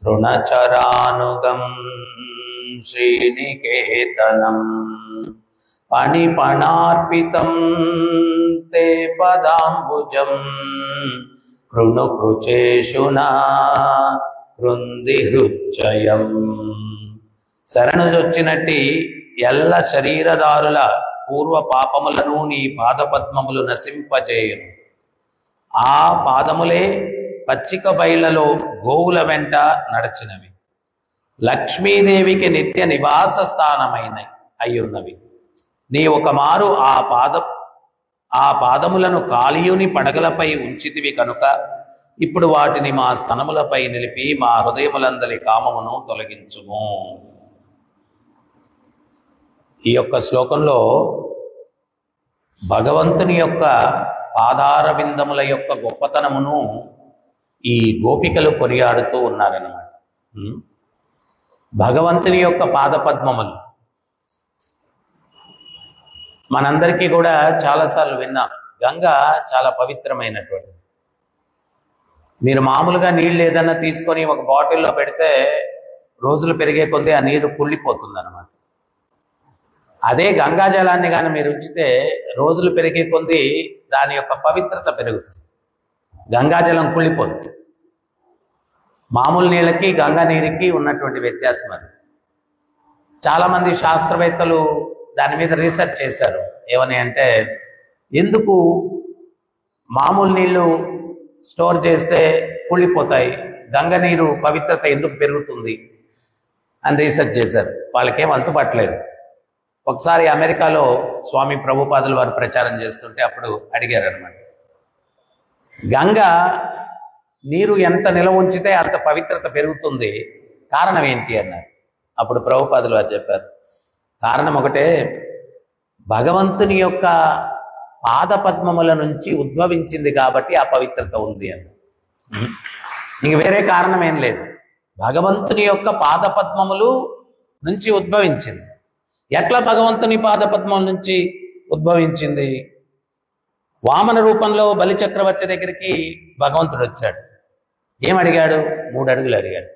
తృణచరానుగం శ్రీనికేతనం పణిపణార్పితం తే పదాంబుజం కృణు కృచేషునా కృంది హృచ్చయం. శరణుజొచ్చినట్టి ఎల్ల శరీరదారుల పూర్వ పాపములను నీ పాదపద్మములు నశింపజేయును. ఆ పాదములే పచ్చిక బయళ్లలో గోవుల వెంట నడచినవి, లక్ష్మీదేవికి నిత్య నివాస స్థానమైన అయ్యున్నవి. నీ ఒక మారు ఆ పాదములను కాళీయుని పడగలపై ఉంచితివి కనుక ఇప్పుడు వాటిని మా స్తనములపై నిలిపి మా హృదయములందరి కామమును తొలగించుము. ఈ యొక్క శ్లోకంలో భగవంతుని యొక్క పాదార విందముల యొక్క గొప్పతనమును ఈ గోపికలు కొనియాడుతూ ఉన్నారన్నమాట. భగవంతుని యొక్క పాదపద్మములు మనందరికీ కూడా చాలాసార్లు విన్నాం. గంగ చాలా పవిత్రమైనటువంటిది. మీరు మామూలుగా నీళ్ళు ఏదన్నా తీసుకొని ఒక బాటిల్లో పెడితే రోజులు పెరిగే కొద్దీ ఆ నీరు కుళ్ళిపోతుంది అన్నమాట. అదే గంగా జలాన్ని కానీ మీరు ఉంచితే రోజులు పెరిగే కొద్దీ దాని యొక్క పవిత్రత పెరుగుతుంది. గంగాజలం కుళ్ళిపోతుంది. మామూలు నీళ్ళకి గంగా నీరుకి ఉన్నటువంటి వ్యత్యాసం అది. చాలామంది శాస్త్రవేత్తలు దాని మీద రీసెర్చ్ చేశారు. ఏమని అంటే, ఎందుకు మామూలు నీళ్లు స్టోర్ చేస్తే కుళ్ళిపోతాయి, గంగ నీరు పవిత్రత ఎందుకు పెరుగుతుంది అని రీసెర్చ్ చేశారు. వాళ్ళకేం అంతుపట్టలేదు. ఒకసారి అమెరికాలో స్వామి ప్రభుపాదులు వారు ప్రచారం చేస్తుంటే అప్పుడు అడిగారు అనమాట, గంగ నీరు ఎంత నిల్వ ఉంచితే అంత పవిత్రత పెరుగుతుంది, కారణం ఏంటి అన్నారు. అప్పుడు ప్రభుపాదులు వారు చెప్పారు, కారణం ఒకటే, భగవంతుని యొక్క పాదపద్మముల నుంచి ఉద్భవించింది కాబట్టి ఆ పవిత్రత ఉంది అని. ఇంక వేరే కారణం ఏం లేదు. భగవంతుని యొక్క పాదపద్మములు నుంచి ఉద్భవించింది. ఎట్లా భగవంతుని పాదపద్మం నుంచి ఉద్భవించింది? వామన రూపంలో బలి చక్రవర్తి దగ్గరికి భగవంతుడు వచ్చాడు. ఏమడిగాడు? 3 అడుగులు అడిగాడు.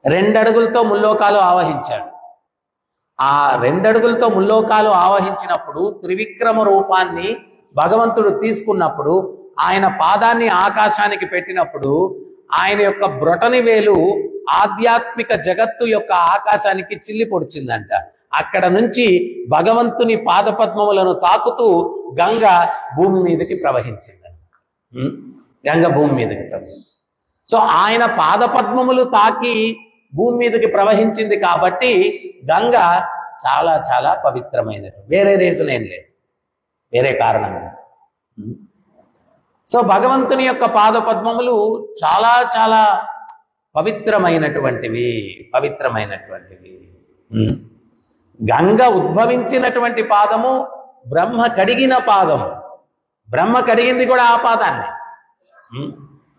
2 అడుగులతో ముల్లోకాలు ఆవహించాడు. ఆ 2 అడుగులతో ముల్లోకాలు ఆవహించినప్పుడు త్రివిక్రమ రూపాన్ని భగవంతుడు తీసుకున్నప్పుడు, ఆయన పాదాన్ని ఆకాశానికి పెట్టినప్పుడు ఆయన యొక్క బ్రొటని వేలు ఆధ్యాత్మిక జగత్తు యొక్క ఆకాశానికి చిల్లి పొడిచిందంట. అక్కడ నుంచి భగవంతుని పాదపద్మములను తాకుతూ గంగ భూమి మీదకి ప్రవహించింది. గంగ భూమి మీదకి ప్రవహించింది. సో ఆయన పాదపద్మములు తాకి భూమి మీదకి ప్రవహించింది కాబట్టి గంగ చాలా చాలా పవిత్రమైనది. వేరే రీజన్ ఏం లేదు, వేరే కారణం. సో భగవంతుని యొక్క పాదపద్మములు చాలా చాలా పవిత్రమైనటువంటివి. గంగ ఉద్భవించినటువంటి పాదము బ్రహ్మ కడిగిన పాదము. బ్రహ్మ కడిగింది కూడా ఆ పాదాన్ని.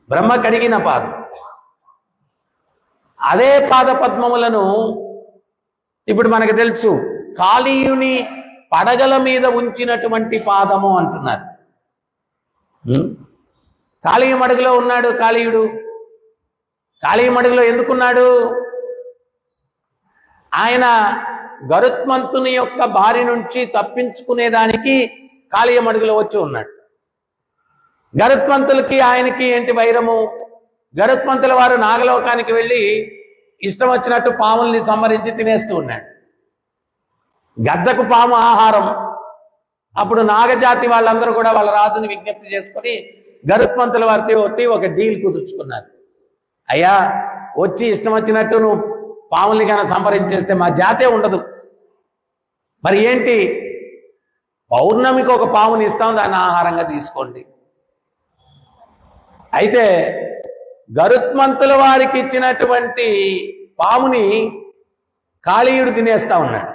బ్రహ్మ కడిగిన పాదం. అదే పాదపద్మములను ఇప్పుడు మనకు తెలుసు, కాళీయుని పడగల మీద ఉంచినటువంటి పాదము అంటున్నారు. కాళీయమడుగులో ఉన్నాడు కాళీయుడు. కాళీయమడుగులో ఎందుకున్నాడు? ఆయన గరుత్మంతుని యొక్క బారి నుంచి తప్పించుకునేదానికి కాళీయమడుగులో వచ్చి ఉన్నాడు. గరుత్మంతులకి ఆయనకి ఏంటి వైరము? గరుత్మంతుల వారు నాగలోకానికి వెళ్ళి ఇష్టం వచ్చినట్టు పాముల్ని సంహరించి తినేస్తూ ఉన్నాడు. గద్దకు పాము ఆహారం. అప్పుడు నాగజాతి వాళ్ళందరూ కూడా వాళ్ళ రాజుని విజ్ఞప్తి చేసుకొని గరుత్మంతుల వారితో ఒక డీల్ కుదుర్చుకున్నారు. అయ్యా, వచ్చి ఇష్టం వచ్చినట్టు నువ్వు పాముల్ని కన్నా సంహరించేస్తే మా జాతే ఉండదు. మరి ఏంటి? పౌర్ణమికి ఒక పాముని ఇస్తాం, దాన్ని ఆహారంగా తీసుకోండి. అయితే గరుత్మంతుల వారికి ఇచ్చినటువంటి పాముని కాళీయుడు తినేస్తా ఉన్నాడు.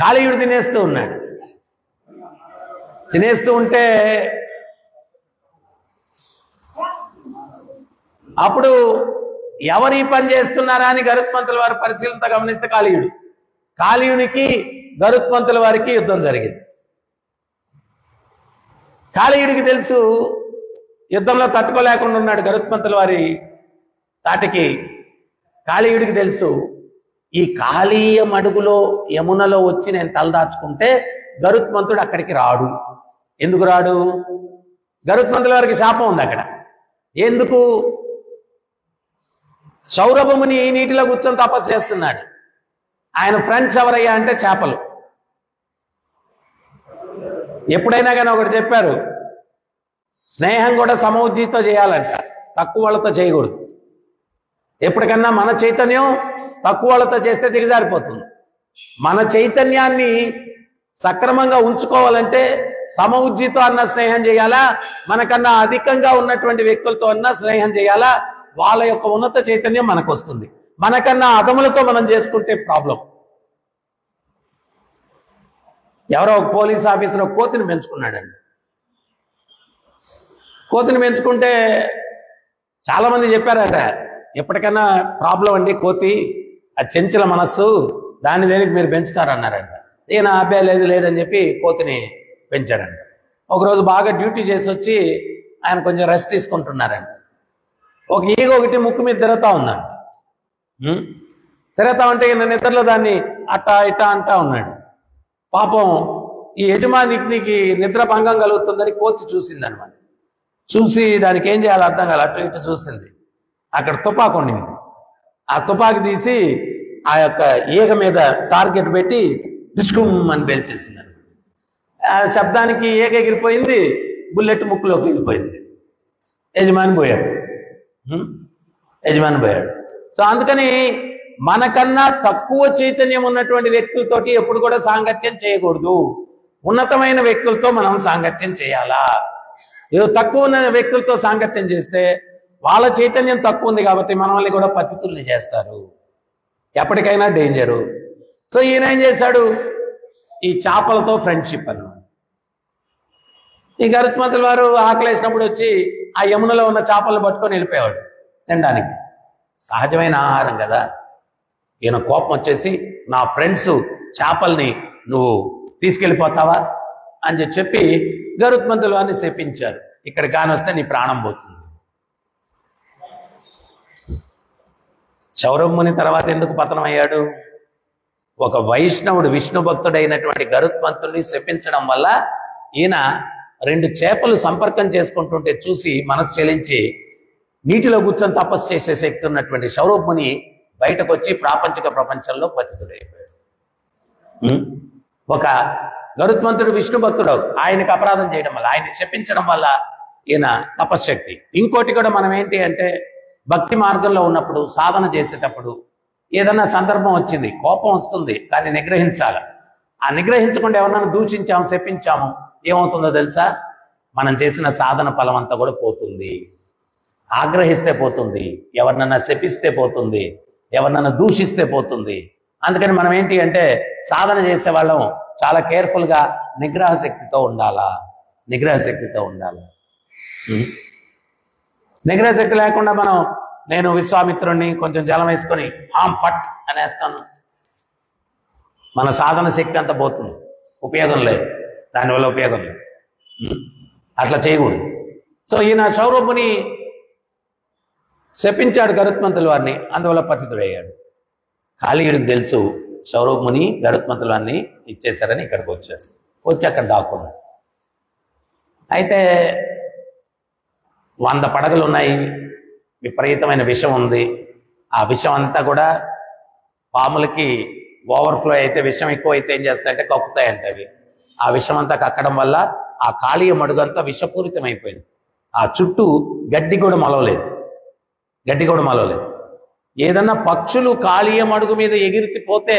కాళీయుడు తినేస్తూ ఉన్నాడు. తినేస్తూ ఉంటే అప్పుడు ఎవరు ఈ పని చేస్తున్నారా అని గరుత్మంతుల వారి పరిశీలనతో గమనిస్తే కాళీయునికి గరుత్మంతుల వారికి యుద్ధం జరిగింది. కాళీయుడికి తెలుసు యుద్ధంలో తట్టుకోలేకుండా ఉన్నాడు గరుత్మంతుల వారి తాటికి. కాళీయుడికి తెలుసు, ఈ కాళీయ మడుగులో యమునలో వచ్చి నేను తలదాచుకుంటే గరుత్మంతుడు అక్కడికి రాడు. ఎందుకు రాడు? గరుత్మంతుల వారికి శాపం ఉంది అక్కడ. ఎందుకు? సౌరభముని నీటిలో కూర్చొని తపస్సు చేస్తున్నాడు. ఆయన ఫ్రెండ్స్ ఎవరయ్యా అంటే చేపలు. ఎప్పుడైనా కానీ ఒకటి చెప్పారు, స్నేహం కూడా సమౌజ్జితో చేయాలంట, తక్కువ వాళ్ళతో చేయకూడదు. ఎప్పటికన్నా మన చైతన్యం తక్కువ వాళ్ళతో చేస్తే దిగజారిపోతుంది. మన చైతన్యాన్ని సక్రమంగా ఉంచుకోవాలంటే సమౌజ్జితో అన్న స్నేహం చేయాలా, మనకన్నా అధికంగా ఉన్నటువంటి వ్యక్తులతో అన్న స్నేహం చేయాలా. వాళ్ళ యొక్క ఉన్నత చైతన్యం మనకు వస్తుంది. మనకన్నా అదములతో మనం చేసుకుంటే ప్రాబ్లం. ఎవరో ఒక పోలీస్ ఆఫీసర్ ఒక కోతిని పెంచుకున్నాడండి. కోతిని పెంచుకుంటే చాలామంది చెప్పారట, ఎప్పటికన్నా ప్రాబ్లం అండి కోతి, అది చెంచల మనస్సు, దాన్ని దేనికి మీరు పెంచుతారన్నారంట. ఈయన అబ్బాయి లేదు లేదని చెప్పి కోతిని పెంచాడంట. ఒకరోజు బాగా డ్యూటీ చేసి వచ్చి ఆయన కొంచెం రెస్ట్ తీసుకుంటున్నారంట. ఒక ఈగ ఒకటి ముక్కు మీద తిరుగుతా ఉందంట. తిరుగుతా ఉంటే ఈయన నిద్రలో దాన్ని అట్టా ఇట్టా అంటా ఉన్నాడు. పాపం ఈ యజమానికి నిద్ర భంగం కలుగుతుందని కోతి చూసిందనమాట. చూసి దానికి ఏం చేయాలో అర్థం కాదు, అటు ఇటు చూసింది. అక్కడ తుపాకు ఉండింది. ఆ తుపాకు తీసి ఆ యొక్క ఈగ మీద టార్గెట్ పెట్టి డిస్కుమ్ అని పేల్చేసింది. ఆ శబ్దానికి ఈగ ఎగిరిపోయింది, బుల్లెట్ ముక్కులోకి వెళ్ళిపోయింది. యజమాని పోయాడు. సో అందుకని మనకన్నా తక్కువ చైతన్యం ఉన్నటువంటి వ్యక్తులతోటి ఎప్పుడు కూడా సాంగత్యం చేయకూడదు. ఉన్నతమైన వ్యక్తులతో మనం సాంగత్యం చేయాలా. ఏదో తక్కువ ఉన్న వ్యక్తులతో సాంగత్యం చేస్తే వాళ్ళ చైతన్యం తక్కువ ఉంది కాబట్టి మనల్ని కూడా పతితుల్ని చేస్తారు, ఎప్పటికైనా డేంజరు. సో ఈయన ఏం చేశాడు, ఈ చేపలతో ఫ్రెండ్షిప్ అన్నమాట. ఈ గరుత్మంతుల వారు ఆకలేసినప్పుడు వచ్చి ఆ యమునలో ఉన్న చేపలను పట్టుకొని వెళ్ళిపోయేవాడు తినడానికి. సహజమైన ఆహారం కదా. ఈయన కోపం వచ్చేసి, నా ఫ్రెండ్స్ చేపల్ని నువ్వు తీసుకెళ్ళిపోతావా అని చెప్పి గరుత్మంతుల వారిని శపించారు. ఇక్కడ కానొస్తే నీ ప్రాణం పోతుంది. సౌరభముని తర్వాత ఎందుకు పతనం అయ్యాడు? ఒక వైష్ణవుడు విష్ణు భక్తుడైనటువంటి గరుత్మంతుడిని శపించడం వల్ల ఈయన 2 చేపలు సంపర్కం చేసుకుంటుంటే చూసి మనసు చెలించి నీటిలో కూర్చొని తపస్సు చేసే శక్తి ఉన్నటువంటి సౌరభముని బయటకు వచ్చి ప్రాపంచిక ప్రపంచంలో పతితుడైపోయాడు. ఒక గరుత్మంతుడు విష్ణు భక్తుడు, ఆయనకు అపరాధం చేయడం వల్ల, ఆయన్ని శపించడం వల్ల ఈయన తపశ్శక్తి. ఇంకోటి కూడా మనం ఏంటి అంటే, భక్తి మార్గంలో ఉన్నప్పుడు సాధన చేసేటప్పుడు ఏదన్నా సందర్భం వచ్చింది, కోపం వస్తుంది, దాన్ని నిగ్రహించాలి. ఆ నిగ్రహించకుండా ఎవరినైనా దూషించాము, శపించాము, ఏమవుతుందో తెలుసా? మనం చేసిన సాధన ఫలం అంతా కూడా పోతుంది. ఆగ్రహిస్తే పోతుంది, ఎవరినన్నా శపిస్తే పోతుంది, ఎవరినన్నా దూషిస్తే పోతుంది. అందుకని మనం ఏంటి అంటే సాధన చేసే వాళ్ళం చాలా కేర్ఫుల్గా నిగ్రహ శక్తితో ఉండాలా. నిగ్రహ శక్తి లేకుండా మనం, నేను విశ్వామిత్రుడిని కొంచెం జలం వేసుకొని ఫట్ అనేస్తాను, మన సాధన శక్తి అంతా పోతుంది, ఉపయోగం లేదు, దానివల్ల ఉపయోగం లేదు. అట్లా చేయకూడదు. సో ఈయన సౌరభుని శపించాడు గరుత్మంతుల వారిని, అందువల్ల పతితుడయ్యాడు. కాళీయుడికి తెలుసు సౌరభముని గరుత్మంతుల వారిని ఇచ్చేశారని ఇక్కడికి వచ్చాడు. వచ్చి అక్కడ దాక్కున్నాడు. అయితే 100 పడగలు ఉన్నాయి, విపరీతమైన విషం ఉంది. ఆ విషం అంతా కూడా పాములకి ఓవర్ఫ్లో అయితే, విషం ఎక్కువ అయితే ఏం చేస్తాయంటే కక్కుతాయంట అవి. ఆ విషం అంతా కక్కడం వల్ల ఆ కాళీయ మడుగంతా విషపూరితమైపోయింది. ఆ చుట్టూ గడ్డి కూడా మలవలేదు. ఏదన్నా పక్షులు కాళీయ మడుగు మీద ఎగిరిపోతే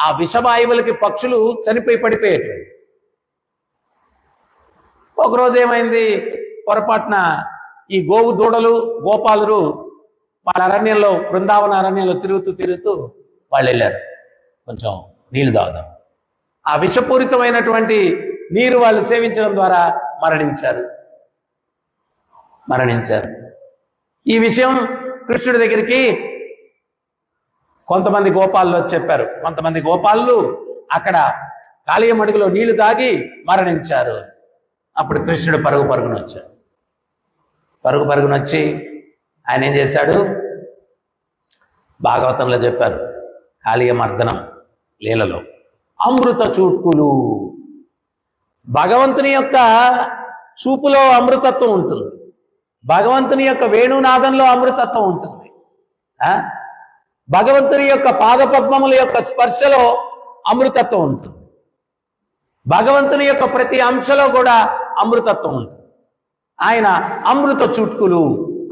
ఆ విషవాయువులకి పక్షులు చనిపోయి పడిపోయేటువంటి. ఒకరోజు ఏమైంది, పొరపాటున ఈ గోవు దూడలు గోపాలురు వాళ్ళ అరణ్యంలో, బృందావన అరణ్యంలో తిరుగుతూ వాళ్ళు వెళ్ళారు కొంచెం నీళ్లు తాగుదాం. ఆ విషపూరితమైనటువంటి నీరు వాళ్ళు సేవించడం ద్వారా మరణించారు. ఈ విషయం కృష్ణుడి దగ్గరికి కొంతమంది గోపాలు చెప్పారు. కొంతమంది గోపాలు అక్కడ కాళీయ మడుగులో నీళ్లు తాగి మరణించారు. అప్పుడు కృష్ణుడు పరుగున వచ్చాడు. పరుగు పరుగునొచ్చి ఆయన ఏం చేశాడు, భాగవతంలో చెప్పారు, కాళీయ మర్దనం లీలలో అమృత చూపులు. భగవంతుని యొక్క చూపులో అమృతత్వం ఉంటుంది, భగవంతుని యొక్క వేణునాదంలో అమృతత్వం ఉంటుంది, భగవంతుని యొక్క పాదపద్మముల యొక్క స్పర్శలో అమృతత్వం ఉంటుంది, భగవంతుని యొక్క ప్రతి అంశలో కూడా అమృతత్వం ఉంటుంది. ఆయన అమృత చుట్కులు.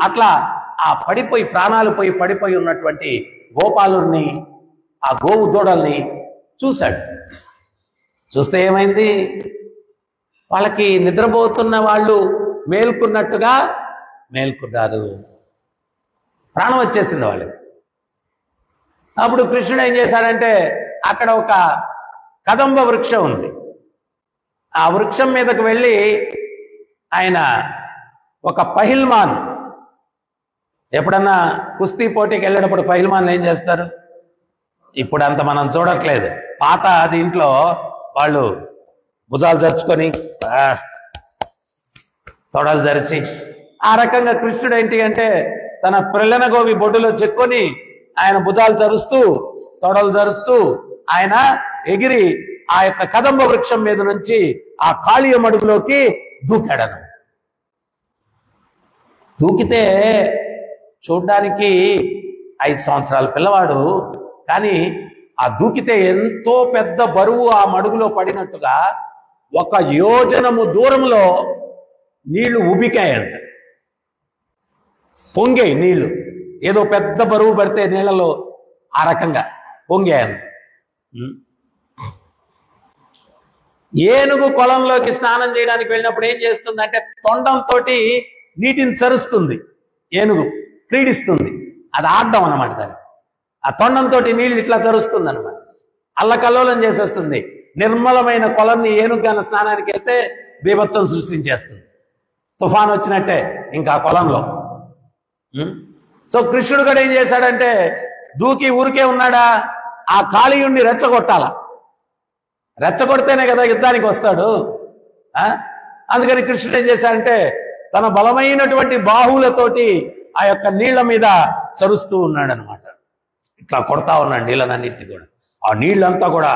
అట్లా ఆ పడిపోయి ప్రాణాలు పోయి పడిపోయి ఉన్నటువంటి గోపాలుని, ఆ గోవు దూడల్ని చూశాడు. చూస్తే ఏమైంది, వాళ్ళకి నిద్రపోతున్న వాళ్ళు మేల్కున్నట్టుగా మేల్కున్నారు, ప్రాణం వచ్చేసింది వాళ్ళకి. అప్పుడు కృష్ణుడు ఏం చేశాడంటే, అక్కడ ఒక కదంబ వృక్షం ఉంది, ఆ వృక్షం మీదకు వెళ్ళి ఆయన ఒక పహిల్మాన్, ఎప్పుడన్నా కుస్తీ పోటీకి వెళ్ళేటప్పుడు పహిల్మాన్లు ఏం చేస్తారు, ఇప్పుడు అంత మనం చూడట్లేదు, పాత దీంట్లో వాళ్ళు భుజాలు జరుచుకొని తొడలు జరిచి ఆ రకంగా కృష్ణుడు ఏంటి అంటే తన పిల్లన గోవి బొడ్డులో చెక్కొని ఆయన భుజాలు జరుస్తూ తొడలు జరుస్తూ ఆయన ఎగిరి ఆ యొక్క కదంబ వృక్షం మీద నుంచి ఆ కాళీయ మడుగులోకి దూకాడను. దూకితే చూడ్డానికి 5 సంవత్సరాల పిల్లవాడు, కానీ ఆ దూకితే ఎంతో పెద్ద బరువు ఆ మడుగులో పడినట్టుగా 1 యోజనము దూరంలో నీళ్లు ఉబికాయంట, పొంగాయి నీళ్లు, ఏదో పెద్ద బరువు పడితే నీళ్ళలో ఆ రకంగా పొంగాయంట. ఏనుగు కొలంలోకి స్నానం చేయడానికి వెళ్ళినప్పుడు ఏం చేస్తుందంటే తొండంతో నీటిని చరుస్తుంది, ఏనుగు క్రీడిస్తుంది, అది ఆడడం అన్నమాట. దాన్ని ఆ తొండంతో నీళ్ళు ఇట్లా చరుస్తుంది అనమాట, అల్లకల్లోలం చేసేస్తుంది. నిర్మలమైన కొలంని ఏనుగు స్నానానికి వెళ్తే బీభత్సం సృష్టించేస్తుంది, తుఫాన్ వచ్చినట్టే ఇంకా కొలంలో. సో కృష్ణుడు కూడా ఏం చేశాడంటే దూకి ఊరికే ఉన్నాడా, ఆ కాళీయుణ్ణి రెచ్చగొట్టాల, రెచ్చగొడితేనే కదా యుద్ధానికి వస్తాడు. అందుకని కృష్ణుడు ఏం చేశాడంటే తన బలమైనటువంటి బాహువులతోటి ఆ యొక్క నీళ్ల మీద చరుస్తూ ఉన్నాడు అనమాట, ఇట్లా కొడతా ఉన్నాడు నీళ్ళనన్నింటినీ కూడా. ఆ నీళ్ళంతా కూడా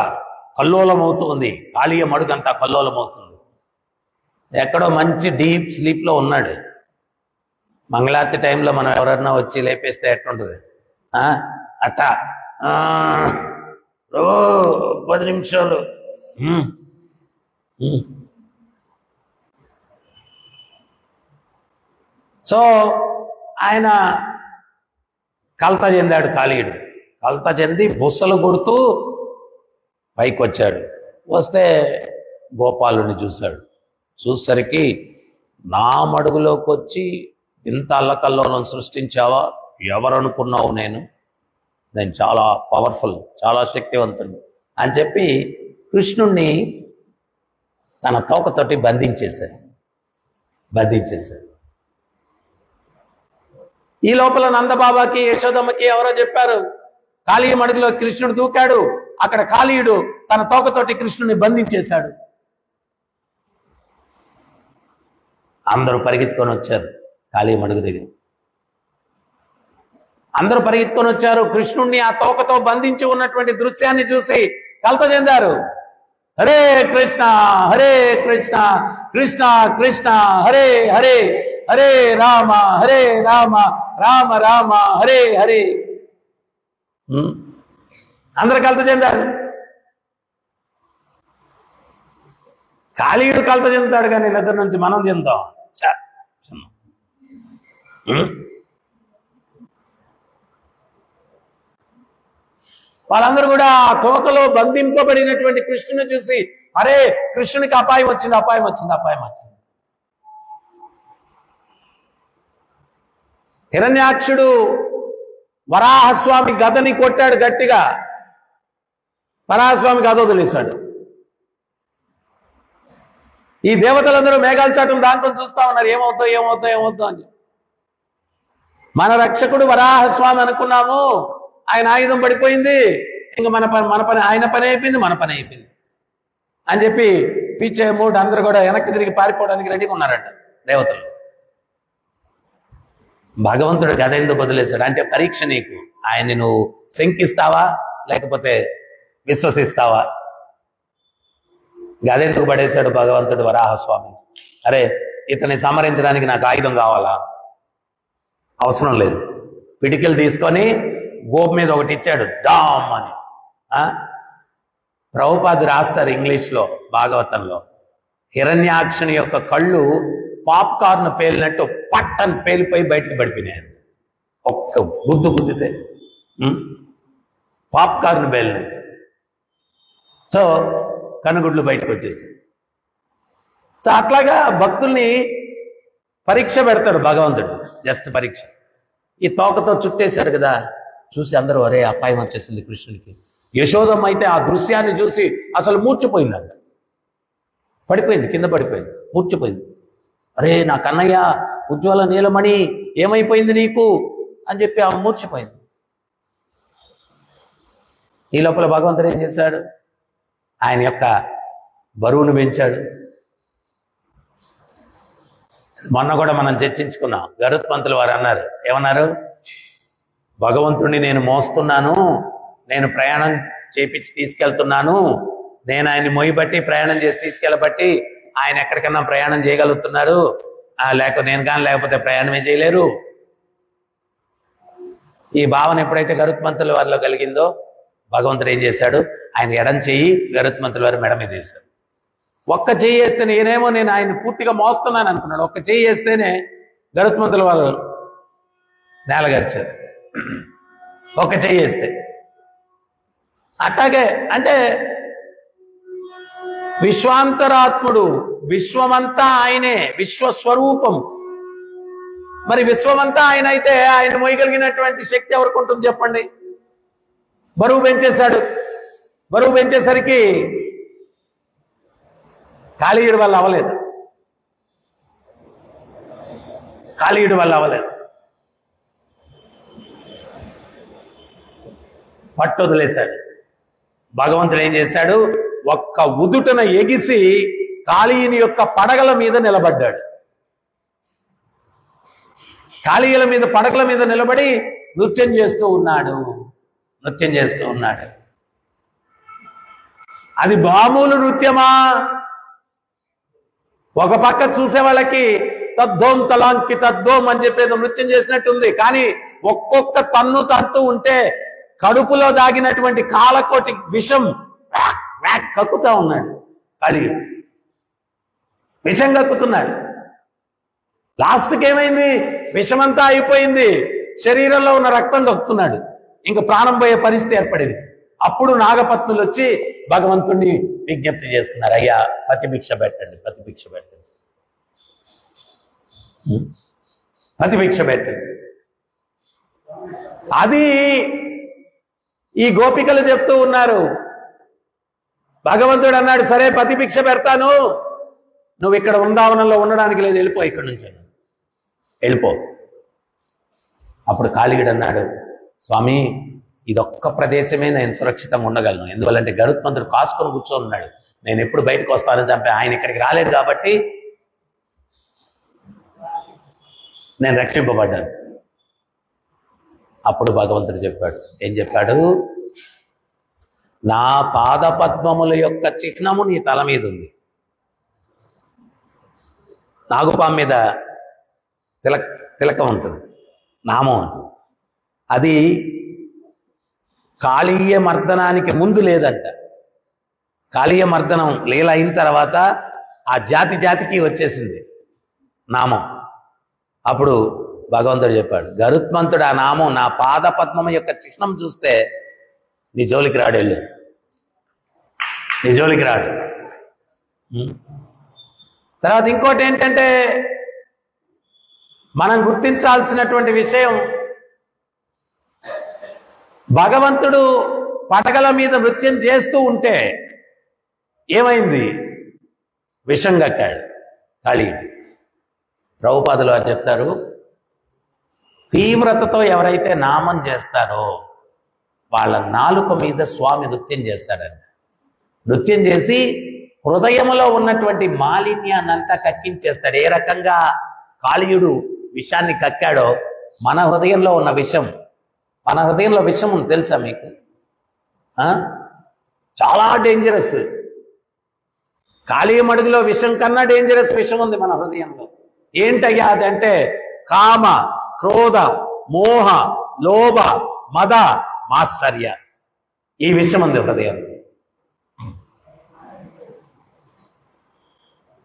కల్లోలం అవుతుంది, కాళీయ మడుగంతా కల్లోలం అవుతుంది. ఎక్కడో మంచి డీప్ స్లీప్లో ఉన్నాడు. మంగళారతి టైంలో మనం ఎవరన్నా వచ్చి లేపేస్తే ఎట్లుంటుంది, అట్టా 10 నిమిషాలు. సో ఆయన కలత చెందాడు కాళీయుడు, కలత చెంది బుస్సలు కొడుతూ పైకి వచ్చాడు. వస్తే గోపాలుని చూశాడు. చూసరికి నా మడుగులోకి వచ్చి ఇంత అల్లకల్లోలం సృష్టించావా, ఎవరనుకున్నావు, నేను చాలా పవర్ఫుల్, చాలా శక్తివంతుడు అని చెప్పి కృష్ణుణ్ణి తన తోకతోటి బంధించేశాడు. ఈ లోపల నందబాబాకి యశోదమ్మకి ఎవరో చెప్పారు, కాళీయ మడుగులో కృష్ణుడు దూకాడు, అక్కడ కాళీయుడు తన తోకతోటి కృష్ణుని బంధించేశాడు. అందరూ పరిగెత్తుకొని వచ్చారు కాళీయ మడుగు దగ్గర, అందరూ పరిగెత్తుకొని వచ్చారు. కృష్ణుణ్ణి ఆ తోకతో బంధించి ఉన్నటువంటి దృశ్యాన్ని చూసి కలత చెందారు. హరే కృష్ణ హరే కృష్ణ కృష్ణ కృష్ణ హరే హరే, హరే రామ హరే రామ రామ రామ హరే హరే. అందరు కలత చెందారు. కాళీయుడు కలత చెందుతాడు, కానీ నిద్ర నుంచి మనం చెందాం. వాళ్ళందరూ కూడా ఆ తోకలో బంధింపబడినటువంటి కృష్ణుని చూసి, అరే కృష్ణునికి అపాయం వచ్చింది, అపాయం వచ్చింది, అపాయం వచ్చింది. హిరణ్యాక్షుడు వరాహస్వామి గదని కొట్టాడు గట్టిగా, వరాహస్వామి గద వదిలేశాడు. ఈ దేవతలందరూ మేఘాల చాటును దాంకొని చూస్తా ఉన్నారు, ఏమవుతాం ఏమవుతాం ఏమవుతాం అని. మన రక్షకుడు వరాహస్వామి అనుకున్నాము, ఆయన ఆయుధం పడిపోయింది, ఇంకా మన పని ఆయన పని అయిపోయింది, మన పని అయిపోయింది అని చెప్పి పిచ్చే మూడు అందరూ కూడా వెనక్కి తిరిగి పారిపోవడానికి రెడీగా ఉన్నారంట దేవతలు. భగవంతుడు గద ఎందుకు వదిలేశాడు అంటే పరీక్ష నీకు. ఆయన్ని నువ్వు శంకిస్తావా లేకపోతే విశ్వసిస్తావా? గద ఎందుకు పడేశాడు భగవంతుడు వరాహస్వామి? అరే ఇతన్ని సంహరించడానికి నాకు ఆయుధం కావాలా? అవసరం లేదు. పిడికిలు తీసుకొని గోపు మీద ఒకటి ఇచ్చాడు, డామ్ అని. ప్రభుపాది రాస్తారు ఇంగ్లీష్లో భాగవతంలో, హిరణ్యాక్షుని యొక్క కళ్ళు పాప్కార్న్ పేలినట్టు పట్టని పేలిపోయి బయటకు పడిపోయినాయి. ఒక్క గుద్దితే పాప్కార్న్ పేలినట్టు. సో కనుగుడ్లు బయటకు వచ్చేసాయి. సో అట్లాగా భక్తుల్ని పరీక్ష పెడతాడు భగవంతుడు, జస్ట్ పరీక్ష. ఈ తోకతో చుట్టేశారు కదా, చూసి అందరూ అరే అపాయం వచ్చేసింది కృష్ణుడికి. యశోదమ్మ అయితే ఆ దృశ్యాన్ని చూసి అసలు మూర్చిపోయిందంట, పడిపోయింది, కింద పడిపోయింది, మూర్చిపోయింది. అరే నా కన్నయ్య ఉజ్వల నీలమణి ఏమైపోయింది నీకు అని చెప్పి ఆమె మూర్చిపోయింది. ఈ లోపల భగవంతుడు ఏం చేశాడు? ఆయన యొక్క బరువును పెంచాడు. మొన్న కూడా మనం చర్చించుకున్నాం. గరుత్మంతులు వారు అన్నారు, ఏమన్నారు? భగవంతుడిని నేను మోస్తున్నాను, నేను ప్రయాణం చేపించి తీసుకెళ్తున్నాను, నేను ఆయన్ని మొయ్యబట్టి ప్రయాణం చేసి తీసుకెళ్ళబట్టి ఆయన ఎక్కడికన్నా ప్రయాణం చేయగలుగుతున్నారు, నేను కానీ లేకపోతే ప్రయాణమే చేయలేరు. ఈ భావన ఎప్పుడైతే గరుత్మంతుల వారిలో కలిగిందో భగవంతుడు ఏం చేశాడు? ఆయన ఎడం చెయ్యి గరుత్మంతుల వారి మెడ మీద వేశాడు. ఒక్క చెయ్యి వేస్తే నేనేమో నేను ఆయన పూర్తిగా మోస్తున్నాను అనుకున్నాడు. ఒక్క చెయ్యి వేస్తేనే గరుత్మంతుల వారు నేలగరిచారు, ఒక్క చెయ్యి వేస్తే. అట్లాగే అంటే విశ్వాంతరాత్ముడు, విశ్వమంతా ఆయనే, విశ్వస్వరూపం. మరి విశ్వమంతా ఆయన అయితే ఆయన మోయగలిగినటువంటి శక్తి ఎవరికి ఉంటుంది చెప్పండి? బరువు పెంచేశాడు. బరువు పెంచేసరికి కాళీయుడి వల్ల అవ్వలేదు, కాళీయుడి వల్ల అవ్వలేదు. పట్టు వదిలేశాడు. భగవంతుడు ఏం చేశాడు? ఒక్క ఉదుటన ఎగిసి కాళీయుని యొక్క పడగల మీద నిలబడ్డాడు. కాళీయుల మీద పడగల మీద నిలబడి నృత్యం చేస్తూ ఉన్నాడు, నృత్యం చేస్తూ ఉన్నాడు. అది మామూలు నృత్యమా? ఒక పక్క చూసే వాళ్ళకి తద్దోం తలాంకి తద్దోం అని చెప్పేది నృత్యం చేసినట్టుంది. కానీ ఒక్కొక్క తన్ను తంతూ ఉంటే కడుపులో దాగినటువంటి కాలకోటి విషం కక్కుతా ఉన్నాడు. కాళీయుడు విషం కక్కుతున్నాడు. లాస్ట్కి ఏమైంది? విషమంతా అయిపోయింది, శరీరంలో ఉన్న రక్తం కక్కుతున్నాడు, ఇంక ప్రాణం పోయే పరిస్థితి ఏర్పడింది. అప్పుడు నాగపత్నులు వచ్చి భగవంతుడిని విజ్ఞప్తి చేసుకున్నారు, అయ్యా ప్రతిభిక్ష పెట్టండి, ప్రతిభిక్ష పెట్టండి, ప్రతిభిక్ష పెట్టండి. అది ఈ గోపికలు చెప్తూ ఉన్నారు. భగవంతుడు అన్నాడు, సరే ప్రతిభిక్ష పెడతాను, నువ్వు ఇక్కడ వృందావనంలో ఉండడానికి లేదు, వెళ్ళిపో, ఇక్కడి నుంచి వెళ్ళిపో. అప్పుడు కాళీయుడు అన్నాడు, స్వామి ఇదొక్క ప్రదేశమే నేను సురక్షితంగా ఉండగలను. ఎందువల్లంటే గరుత్మంతుడు కాసుకొని కూర్చొని ఉన్నాడు, నేను ఎప్పుడు బయటకు వస్తానని చంపి ఆయన ఇక్కడికి రాలేడు కాబట్టి నేను రక్షింపబడ్డాను. అప్పుడు భగవంతుడు చెప్పాడు, ఏం చెప్పాడు? నా పాదపద్మముల యొక్క చిహ్నము నీ తల మీద ఉంది. నాగుపాము మీద తిలకం ఉంటుంది, నామం ఉంటుంది. అది కాళీయ మర్దనానికి ముందు లేదంట. కాళీయ మర్దనం లీల అయిన తర్వాత ఆ జాతి జాతికి వచ్చేసింది నామం. అప్పుడు భగవంతుడు చెప్పాడు, గరుత్మంతుడు ఆ నామం నా పాద పద్మం యొక్క చిహ్నం చూస్తే నీ జోలికి రాడు, వెళ్ళు, నీ జోలికి రాడు. తర్వాత ఇంకోటి ఏంటంటే మనం గుర్తించాల్సినటువంటి విషయం, భగవంతుడు పటకల మీద నృత్యం చేస్తూ ఉంటే ఏమైంది? విషం కక్కాడు కాళీయుడు. ప్రభుపాదులు వారు చెప్తారు, తీవ్రతతో ఎవరైతే నామం చేస్తారో వాళ్ళ నాలుక మీద స్వామి నృత్యం చేస్తాడంట. నృత్యం చేసి హృదయంలో ఉన్నటువంటి మాలిన్యాన్నంతా కక్కించేస్తాడు. ఏ రకంగా కాళీయుడు విషాన్ని కక్కాడో మన హృదయంలో ఉన్న విషం, మన హృదయంలో విషం ఉంది తెలుసా మీకు? చాలా డేంజరస్. కాళీయ మడుగులో విషం కన్నా డేంజరస్ విషం ఉంది మన హృదయంలో. ఏంటయ్యా అదంటే కామ, క్రోధ, మోహ, లోభ, మద, మాత్సర్య. ఈ విషయం ఉంది హృదయంలో.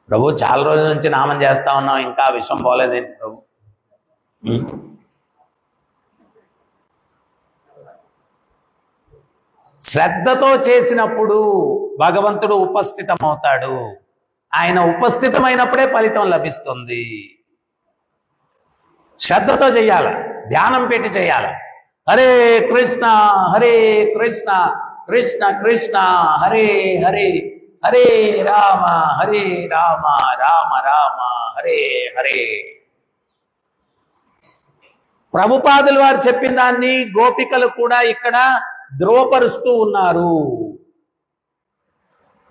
ప్రభు చాలా రోజుల నుంచి నామం చేస్తా ఉన్నాం, ఇంకా విషయం పోలేదేంటి ప్రభు? శ్రద్ధతో చేసినప్పుడు భగవంతుడు ఉపస్థితమవుతాడు. ఆయన ఉపస్థితమైనప్పుడే ఫలితం లభిస్తుంది. శ్రద్ధతో చెయ్యాల, ధ్యానం పెట్టి చేయాల. హరే కృష్ణ హరే కృష్ణ కృష్ణ కృష్ణ హరే హరే, హరే రామ హరే రామ రామ రామ హరే హరే. ప్రభుపాదులు వారు చెప్పిన దాన్ని గోపికలు కూడా ఇక్కడ ధ్రువపరుస్తూ ఉన్నారు.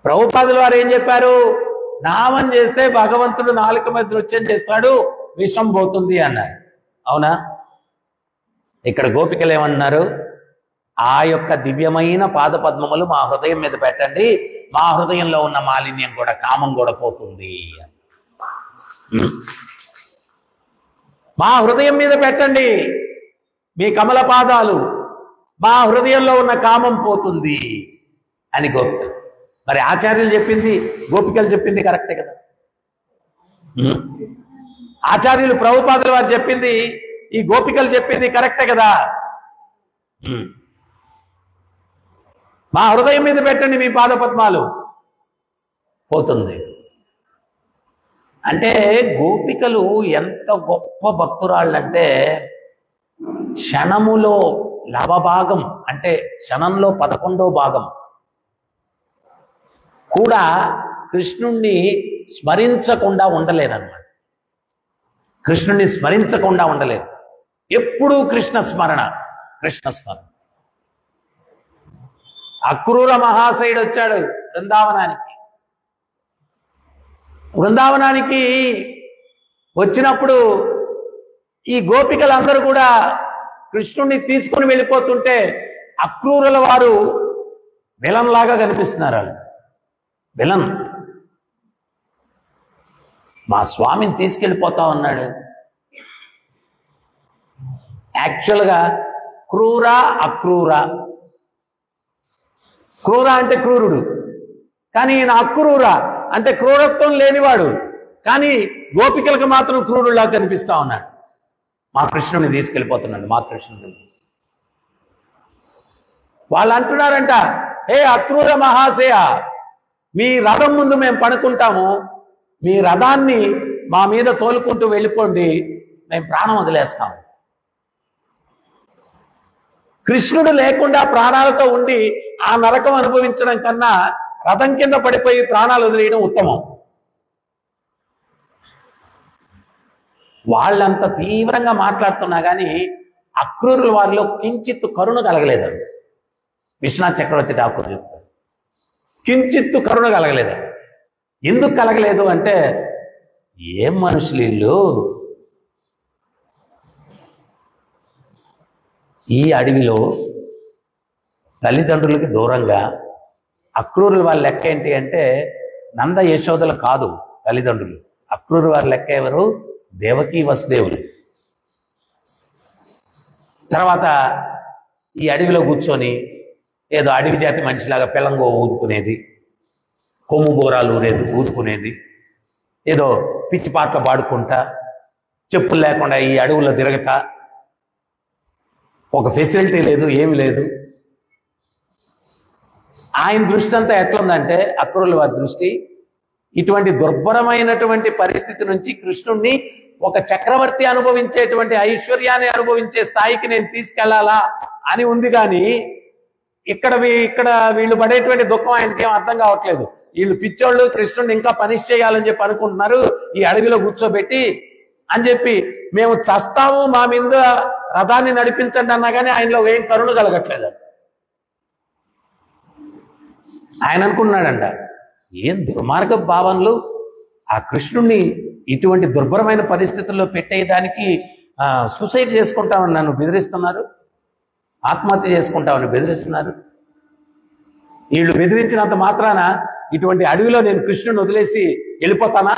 ప్రభుపాదులు వారు ఏం చెప్పారు? నామం చేస్తే భగవంతుడు నాలుక మీద నృత్యం చేస్తాడు, విషం పోతుంది అన్నారు. అవునా? ఇక్కడ గోపికలు ఏమన్నారు? ఆ యొక్క దివ్యమైన పాదపద్మములు మా హృదయం మీద పెట్టండి, మా హృదయంలో ఉన్న మాలిన్యం కూడా, కామం కూడా పోతుంది. మా హృదయం మీద పెట్టండి మీ కమల పాదాలు, మా హృదయంలో ఉన్న కామం పోతుంది అని గోపికలు. మరి ఆచార్యులు చెప్పింది, గోపికలు చెప్పింది కరెక్టే కదా? ఆచార్యులు ప్రభుపాదులు వారు చెప్పింది, ఈ గోపికలు చెప్పింది కరెక్టే కదా? మా హృదయం మీద పెట్టండి మీ పాదపద్మాలు, పోతుంది. అంటే గోపికలు ఎంత గొప్ప భక్తురాళ్ళంటే, క్షణములో లవభాగం అంటే క్షణంలో 11వ భాగం కూడా కృష్ణుణ్ణి స్మరించకుండా ఉండలేరన్నమాట. కృష్ణుణ్ణి స్మరించకుండా ఉండలేరు. ఎప్పుడూ కృష్ణ స్మరణ, కృష్ణ స్మరణ. అక్రూర మహాశయుడు వచ్చాడు బృందావనానికి. బృందావనానికి వచ్చినప్పుడు ఈ గోపికలందరూ కూడా కృష్ణుణ్ణి తీసుకుని వెళ్ళిపోతుంటే అక్రూరుల వారు విలన్ లాగా కనిపిస్తున్నారు. వాళ్ళు విలన్. మా స్వామిని తీసుకెళ్ళిపోతా ఉన్నాడు. యాక్చువల్గా క్రూర అక్రూర. క్రూర అంటే క్రూరుడు, కానీ ఈయన అక్రూర అంటే క్రూరత్వం లేనివాడు, కానీ గోపికలకు మాత్రం క్రూరులా కనిపిస్తా ఉన్నాడు. మా కృష్ణుని తీసుకెళ్ళిపోతున్నాడు, మా కృష్ణుడు. వాళ్ళు అంటున్నారంట, ఏ అక్రూర మహాశయ, మీ రథం ముందు మేము పడుకుంటాము, మీ రథాన్ని మా మీద తోలుకుంటూ వెళ్ళిపోండి, మేము ప్రాణం వదిలేస్తాము. కృష్ణుడు లేకుండా ప్రాణాలతో ఉండి ఆ నరకం అనుభవించడం కన్నా రథం కింద పడిపోయి ప్రాణాలు వదిలేయడం ఉత్తమం. వాళ్ళంత తీవ్రంగా మాట్లాడుతున్నా కానీ అక్రూరుల వారిలో కించిత్తు కరుణ కలగలేదండి. విశ్వనాథ్ చక్రవర్తి ఠాకూర్ చెప్తారు, కించిత్తు కరుణ కలగలేదండి. ఎందుకు కలగలేదు అంటే, ఏం మనుషులు వీళ్ళు, ఈ అడవిలో తల్లిదండ్రులకి దూరంగా. అక్రూరుల వాళ్ళ లెక్క ఏంటి అంటే, నంద యశోదలు కాదు తల్లిదండ్రులు. అక్రూరు వారి లెక్క ఎవరు? దేవకీ వసుదేవులు. తర్వాత ఈ అడవిలో కూర్చొని ఏదో అడవి జాతి మనిషిలాగా పిల్లంగో ఊదుకునేది, కొమ్ము బోరాలు ఊదుకునేది, ఏదో పిచ్చి పాటలు పాడుకుంటా, చెప్పులు లేకుండా ఈ అడవుల్లో తిరగతా, ఒక ఫెసిలిటీ లేదు, ఏమి లేదు. ఆయన దృష్టి అంతా ఎట్లుందంటే, అక్రూరుల వారి దృష్టి, ఇటువంటి దుర్భరమైనటువంటి పరిస్థితి నుంచి కృష్ణుణ్ణి ఒక చక్రవర్తి అనుభవించేటువంటి ఐశ్వర్యాన్ని అనుభవించే స్థాయికి నేను తీసుకెళ్లాలా అని ఉంది. కానీ ఇక్కడ వీళ్ళు పడేటువంటి దుఃఖం ఆయనకి ఏం అర్థం కావట్లేదు. వీళ్ళు పిచ్చోళ్ళు, కృష్ణుడిని ఇంకా పనిష్ చేయాలని చెప్పి అనుకుంటున్నారు ఈ అడవిలో కూర్చోబెట్టి అని చెప్పి. మేము చస్తాము, మా మీద రథాన్ని నడిపించండి అన్నా కానీ ఆయనలో ఏం కరుణ కలగట్లేదు. ఆయన అనుకున్నాడంట, ఏం దుర్మార్గ భావనలు, ఆ కృష్ణుణ్ణి ఇటువంటి దుర్భరమైన పరిస్థితుల్లో పెట్టేయడానికి సూసైడ్ చేసుకుంటామని నన్ను బెదిరిస్తున్నారు, ఆత్మహత్య చేసుకుంటామని బెదిరిస్తున్నారు. వీళ్ళు బెదిరించినంత మాత్రాన ఇటువంటి అడవిలో నేను కృష్ణుని వదిలేసి వెళ్ళిపోతానా?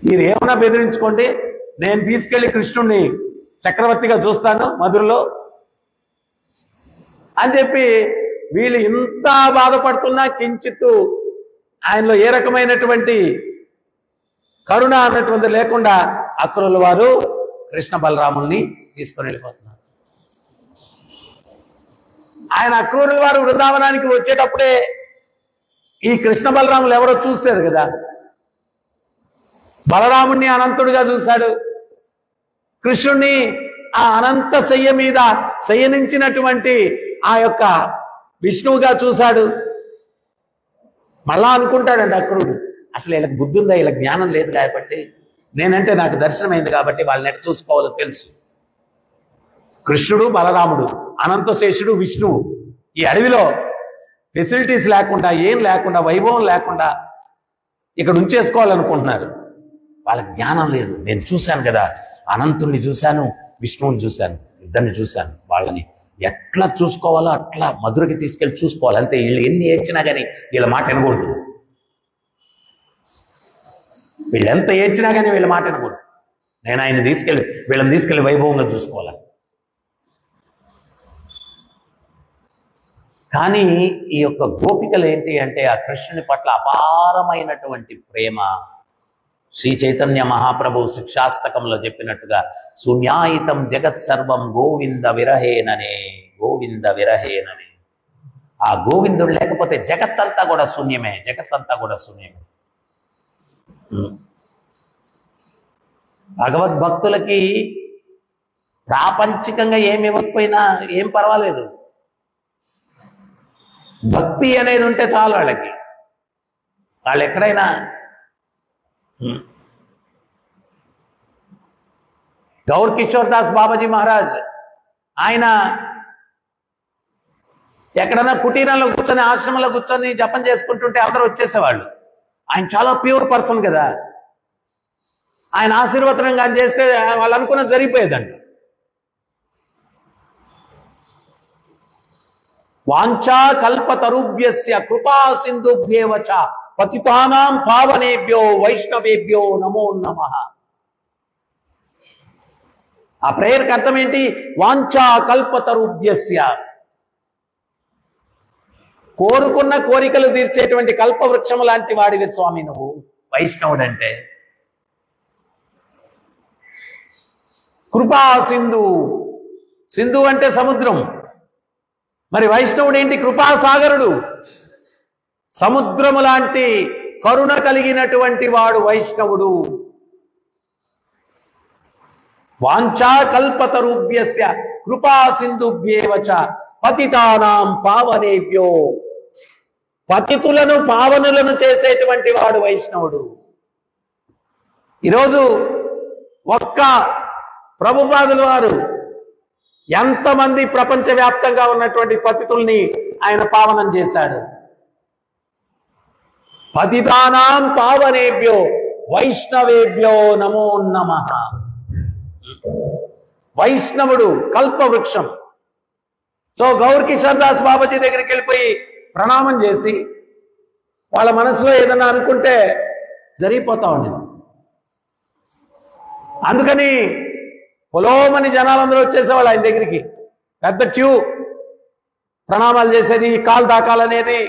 మీరు ఏమైనా బెదిరించుకోండి, నేను తీసుకెళ్లి కృష్ణుణ్ణి చక్రవర్తిగా చూస్తాను మధురలో అని చెప్పి వీళ్ళు ఇంత బాధపడుతున్నా కించిత్తు ఆయనలో ఏ రకమైనటువంటి కరుణ అన్నటువంటి లేకుండా అక్రూరుల వారు కృష్ణ బలరాముల్ని తీసుకొని వెళ్ళిపోతున్నారు. ఆయన అక్రూరుల వారు వృందావనానికి వచ్చేటప్పుడే ఈ కృష్ణ బలరాములు ఎవరో చూస్తారు కదా, బలరాముణ్ణి అనంతుడిగా చూశాడు, కృష్ణుణ్ణి ఆ అనంత శయ్య మీద శయనించినటువంటి ఆ యొక్క విష్ణువుగా చూశాడు. మళ్ళా అనుకుంటాడండి అక్రూరుడు, అసలు వీళ్ళకి బుద్ధి ఉందా, వీళ్ళకి జ్ఞానం లేదు కాబట్టి, నేనంటే నాకు దర్శనమైంది కాబట్టి వాళ్ళని ఎట్లా చూసుకోవాలో తెలుసు. కృష్ణుడు బలరాముడు, అనంతశేషుడు విష్ణువు ఈ అడవిలో ఫెసిలిటీస్ లేకుండా, ఏం లేకుండా, వైభవం లేకుండా ఇక్కడ ఉంచేసుకోవాలనుకుంటున్నారు. వాళ్ళకి జ్ఞానం లేదు. నేను చూశాను కదా, అనంతుణ్ణి చూశాను, విష్ణువుని చూశాను, ఇద్దరిని చూశాను. వాళ్ళని ఎట్లా చూసుకోవాలో అట్లా మధురకి తీసుకెళ్ళి చూసుకోవాలి అంతే. వీళ్ళు ఎన్ని ఏడ్చినా కానీ వీళ్ళ మాట వినకూడదు, వీళ్ళు ఎంత ఏడ్చినా కానీ వీళ్ళ మాట వినకూడదు. నేను ఆయన వీళ్ళని తీసుకెళ్ళి వైభవంగా చూసుకోవాలి. కానీ ఈ యొక్క గోపికలు ఏంటి అంటే ఆ కృష్ణుని పట్ల అపారమైనటువంటి ప్రేమ. శ్రీ చైతన్య మహాప్రభు శిక్షాష్టకంలో చెప్పినట్టుగా శూన్యాయితం జగత్ సర్వం గోవింద విరహేననే, గోవింద విరహేననే. ఆ గోవిందుడు లేకపోతే జగత్తంతా కూడా శూన్యమే, జగత్తంతా కూడా శూన్యమే. భగవద్భక్తులకి ప్రాపంచికంగా ఏమి ఇవ్వకపోయినా ఏం పర్వాలేదు, భక్తి అనేది ఉంటే చాలు వాళ్ళకి. వాళ్ళు ఎక్కడైనా గౌర్ కిషోర్ దాస్ బాబాజీ మహారాజ్ ఆయన ఎక్కడన్నా కుటీరంలో కూర్చొని, ఆశ్రమంలో కూర్చొని జపం చేసుకుంటుంటే అందరూ వచ్చేసేవాళ్ళు. ఆయన చాలా ప్యూర్ పర్సన్ కదా, ఆయన ఆశీర్వచనం కానీ చేస్తే వాళ్ళు అనుకున్నది జరిగిపోయేదండి. వాంఛా కల్పతరుభ్యస్య కృపా సింధుభ్యేవ చ పతితానాం పావనేభ్యో వైష్ణవేభ్యో నమో నమః. ఆ ప్రేయర్కి అర్థం ఏంటి? వాంఛా కల్పతరుభ్యస్య, కోరుకున్న కోరికలు తీర్చేటువంటి కల్పవృక్షము లాంటి వాడివి స్వామి నువ్వు వైష్ణవుడు అంటే. కృపా సింధు, సింధు అంటే సముద్రం, మరి వైష్ణవుడు ఏంటి? కృపాసాగరుడు, సముద్రము లాంటి కరుణ కలిగినటువంటి వాడు వైష్ణవుడు. వాంఛా కల్పతరుభ్యస్య కృపా సింధుభ్యేవ చ పతితానాం పావనేభ్యో, పతితులను పావనులను చేసేటువంటి వాడు వైష్ణవుడు. ఈరోజు ఒక్క ప్రభుపాదుల వారు ఎంతమంది ప్రపంచవ్యాప్తంగా ఉన్నటువంటి పతితుల్ని ఆయన పావనం చేశాడు. పతితానాం పావనేభ్యో వైష్ణవేభ్యో నమో నమః. వైష్ణవుడు కల్పవృక్షం. సో గౌర్ కిషోర్ దాస్ బాబాజీ దగ్గరికి వెళ్ళిపోయి ప్రణామం చేసి వాళ్ళ మనసులో ఏదన్నా అనుకుంటే జరిగిపోతా ఉండేది. అందుకని పొలోమని జనాలందరూ వచ్చేసేవాళ్ళు ఆయన దగ్గరికి, పెద్ద క్యూ, ప్రణామాలు చేసేది, కాలు దాకాలనేది.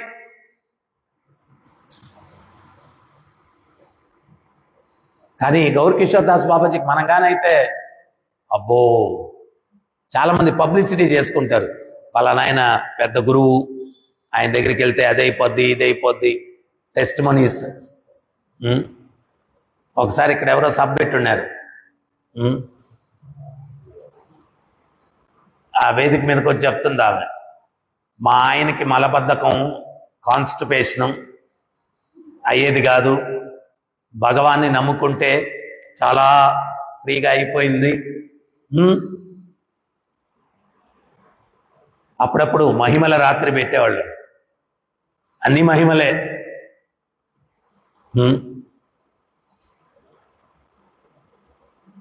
కానీ గౌర్ కిషోర్ దాస్ బాబాజీకి మనంగానైతే అబ్బో చాలా మంది పబ్లిసిటీ చేసుకుంటారు. పలానా ఆయన పెద్ద గురువు, ఆయన దగ్గరికి వెళ్తే అదైపోద్ది ఇదైపోద్ది, టెస్ట్ మనీస్. ఒకసారి ఇక్కడ ఎవరో సబ్ పెట్టున్నారు, ఆ వేదిక మీదకి వచ్చి చెప్తుంది ఆమె, మా ఆయనకి మలబద్ధకం, కాన్స్టిపేషను అయ్యేది కాదు, భగవాన్ని నమ్ముకుంటే చాలా ఫ్రీగా అయిపోయింది. అప్పుడప్పుడు మహిమల రాత్రి పెట్టేవాళ్ళు, అన్ని మహిమలే.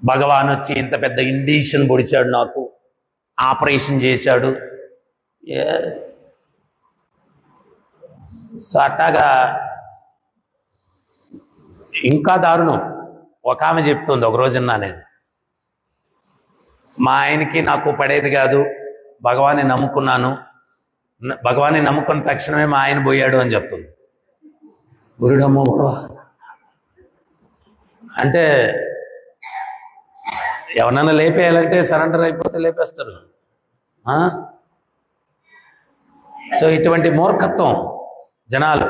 భగవాన్ వచ్చి ఇంత పెద్ద ఇండిషన్ పొడిచాడు, నాకు ఆపరేషన్ చేశాడు. సో అట్టాగా ఇంకా దారుణం. ఒక ఆమె చెప్తుంది, ఒక రోజున్నా నేను, మా ఆయనకి నాకు పడేది కాదు, భగవాన్ని నమ్ముకున్నాను, భగవాన్ని నమ్ముకున్న తక్షణమే మా ఆయన పోయాడు అని చెప్తుంది. గురుడమ్మ గొడవ అంటే ఎవరన్నా లేపేయాలంటే సరెండర్ అయిపోతే లేపేస్తారు. సో ఇటువంటి మూర్ఖత్వం జనాలు.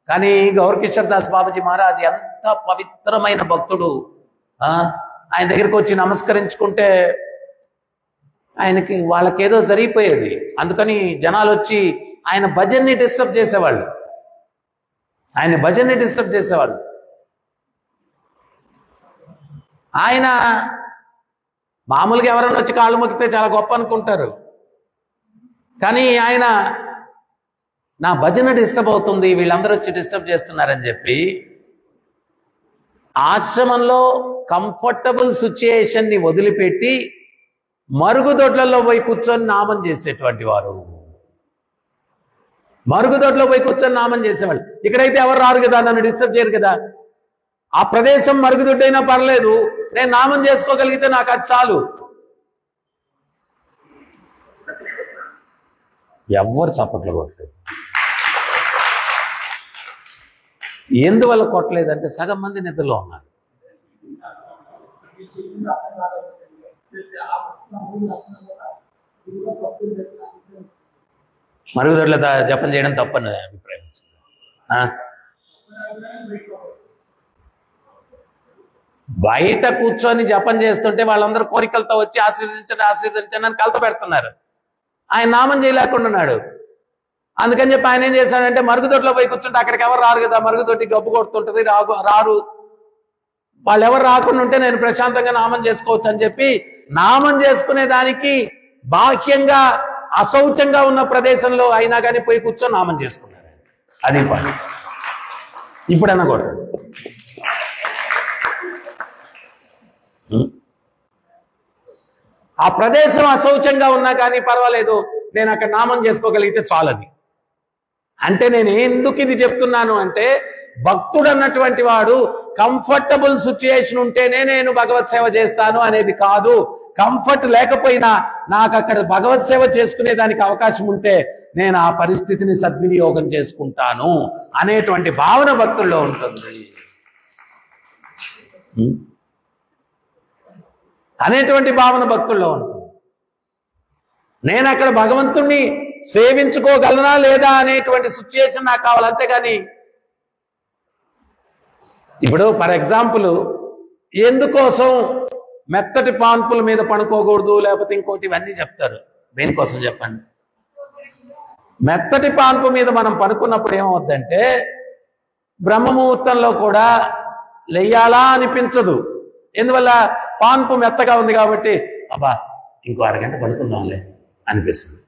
కానీ గౌరకిషోర్ దాస్ బాబాజీ మహారాజ్ ఎంత పవిత్రమైన భక్తుడు. ఆయన దగ్గరికి వచ్చి నమస్కరించుకుంటే ఆయనకి వాళ్ళకేదో జరిగిపోయేది. అందుకని జనాలు వచ్చి ఆయన భజన్ని డిస్టర్బ్ చేసేవాళ్ళు, ఆయన మామూలుగా ఎవరైనా వచ్చి కాళ్ళు మొక్కితే చాలా గొప్ప అనుకుంటారు. కానీ ఆయన నా భజన డిస్టర్బ్ అవుతుంది, వీళ్ళందరూ వచ్చి డిస్టర్బ్ చేస్తున్నారని చెప్పి ఆశ్రమంలో కంఫర్టబుల్ సిచ్యుయేషన్ని వదిలిపెట్టి మరుగుదొడ్లలో పోయి కూర్చొని నామం చేసేటువంటి వారు. మరుగుదొడ్లో పోయి కూర్చొని నామం చేసేవాళ్ళు. ఇక్కడైతే ఎవరు రారు కదా, నన్ను డిస్టర్బ్ చేయరు కదా. ఆ ప్రదేశం మరుగుదొడ్డైనా పర్లేదు, నేను నామం చేసుకోగలిగితే నాకు అది చాలు. ఎవ్వరు చప్పట్లు కొట్టలేదు. ఎందువల్ల కొట్టలేదంటే సగం మంది నిద్రలో ఉన్నారు. మరుగుదొడ్ల జపం చేయడం తప్పని అభిప్రాయం వచ్చింది. బయట కూర్చొని జపం చేస్తుంటే వాళ్ళందరూ కోరికలతో వచ్చి ఆశీర్వదించండి ఆశీర్వదించండి అని కలత పెడుతున్నారు. ఆయన నామం చేయలేకుండా ఉన్నాడు. అందుకని చెప్పి ఆయన ఏం చేశాడంటే మరుగుదొడ్లో పోయి కూర్చుంటే అక్కడికి ఎవరు రారు కదా, మరుగుదొడ్డి గబ్బు కొడుతుంటది, రారు. వాళ్ళు ఎవరు రాకుండా ఉంటే నేను ప్రశాంతంగా నామం చేసుకోవచ్చు అని చెప్పి నామం చేసుకునే దానికి బాహ్యంగా అశౌచంగా ఉన్న ప్రదేశంలో అయినా కానీ పోయి కూర్చొని నామం చేసుకున్నారు. అది పని. ఇప్పుడన్నా కూడా ఆ ప్రదేశం అశౌచంగా ఉన్నా కానీ పర్వాలేదు, నేను అక్కడ నామం చేసుకోగలిగితే చాలది. అంటే నేను ఎందుకు ఇది చెప్తున్నాను అంటే, భక్తుడు అన్నటువంటి వాడు కంఫర్టబుల్ సిచ్యుయేషన్ ఉంటేనే నేను భగవత్ సేవ చేస్తాను అనేది కాదు. కంఫర్ట్ లేకపోయినా నాకు అక్కడ భగవత్ సేవ చేసుకునే దానికి అవకాశం ఉంటే నేను ఆ పరిస్థితిని సద్వినియోగం చేసుకుంటాను అనేటువంటి భావన భక్తుల్లో ఉంటుంది. నేను అక్కడ భగవంతుణ్ణి సేవించుకోగలనా లేదా అనేటువంటి సిచ్యుయేషన్ నాకు కావాలి. అంతేగాని ఇప్పుడు ఫర్ ఎగ్జాంపుల్ ఎందుకోసం మెత్తటి పాన్పుల మీద పడుకోకూడదు లేకపోతే ఇంకోటి ఇవన్నీ చెప్తారు. దేనికోసం చెప్పండి? మెత్తటి పాన్పు మీద మనం పడుకున్నప్పుడు ఏమవుద్దంటే బ్రహ్మముహూర్తంలో కూడా లేయాలా అనిపించదు. ఎందువల్ల? పాన్పు మెత్తగా ఉంది కాబట్టి అబ్బా ఇంకో అరగంట పడుకుందాంలే అనిపిస్తుంది.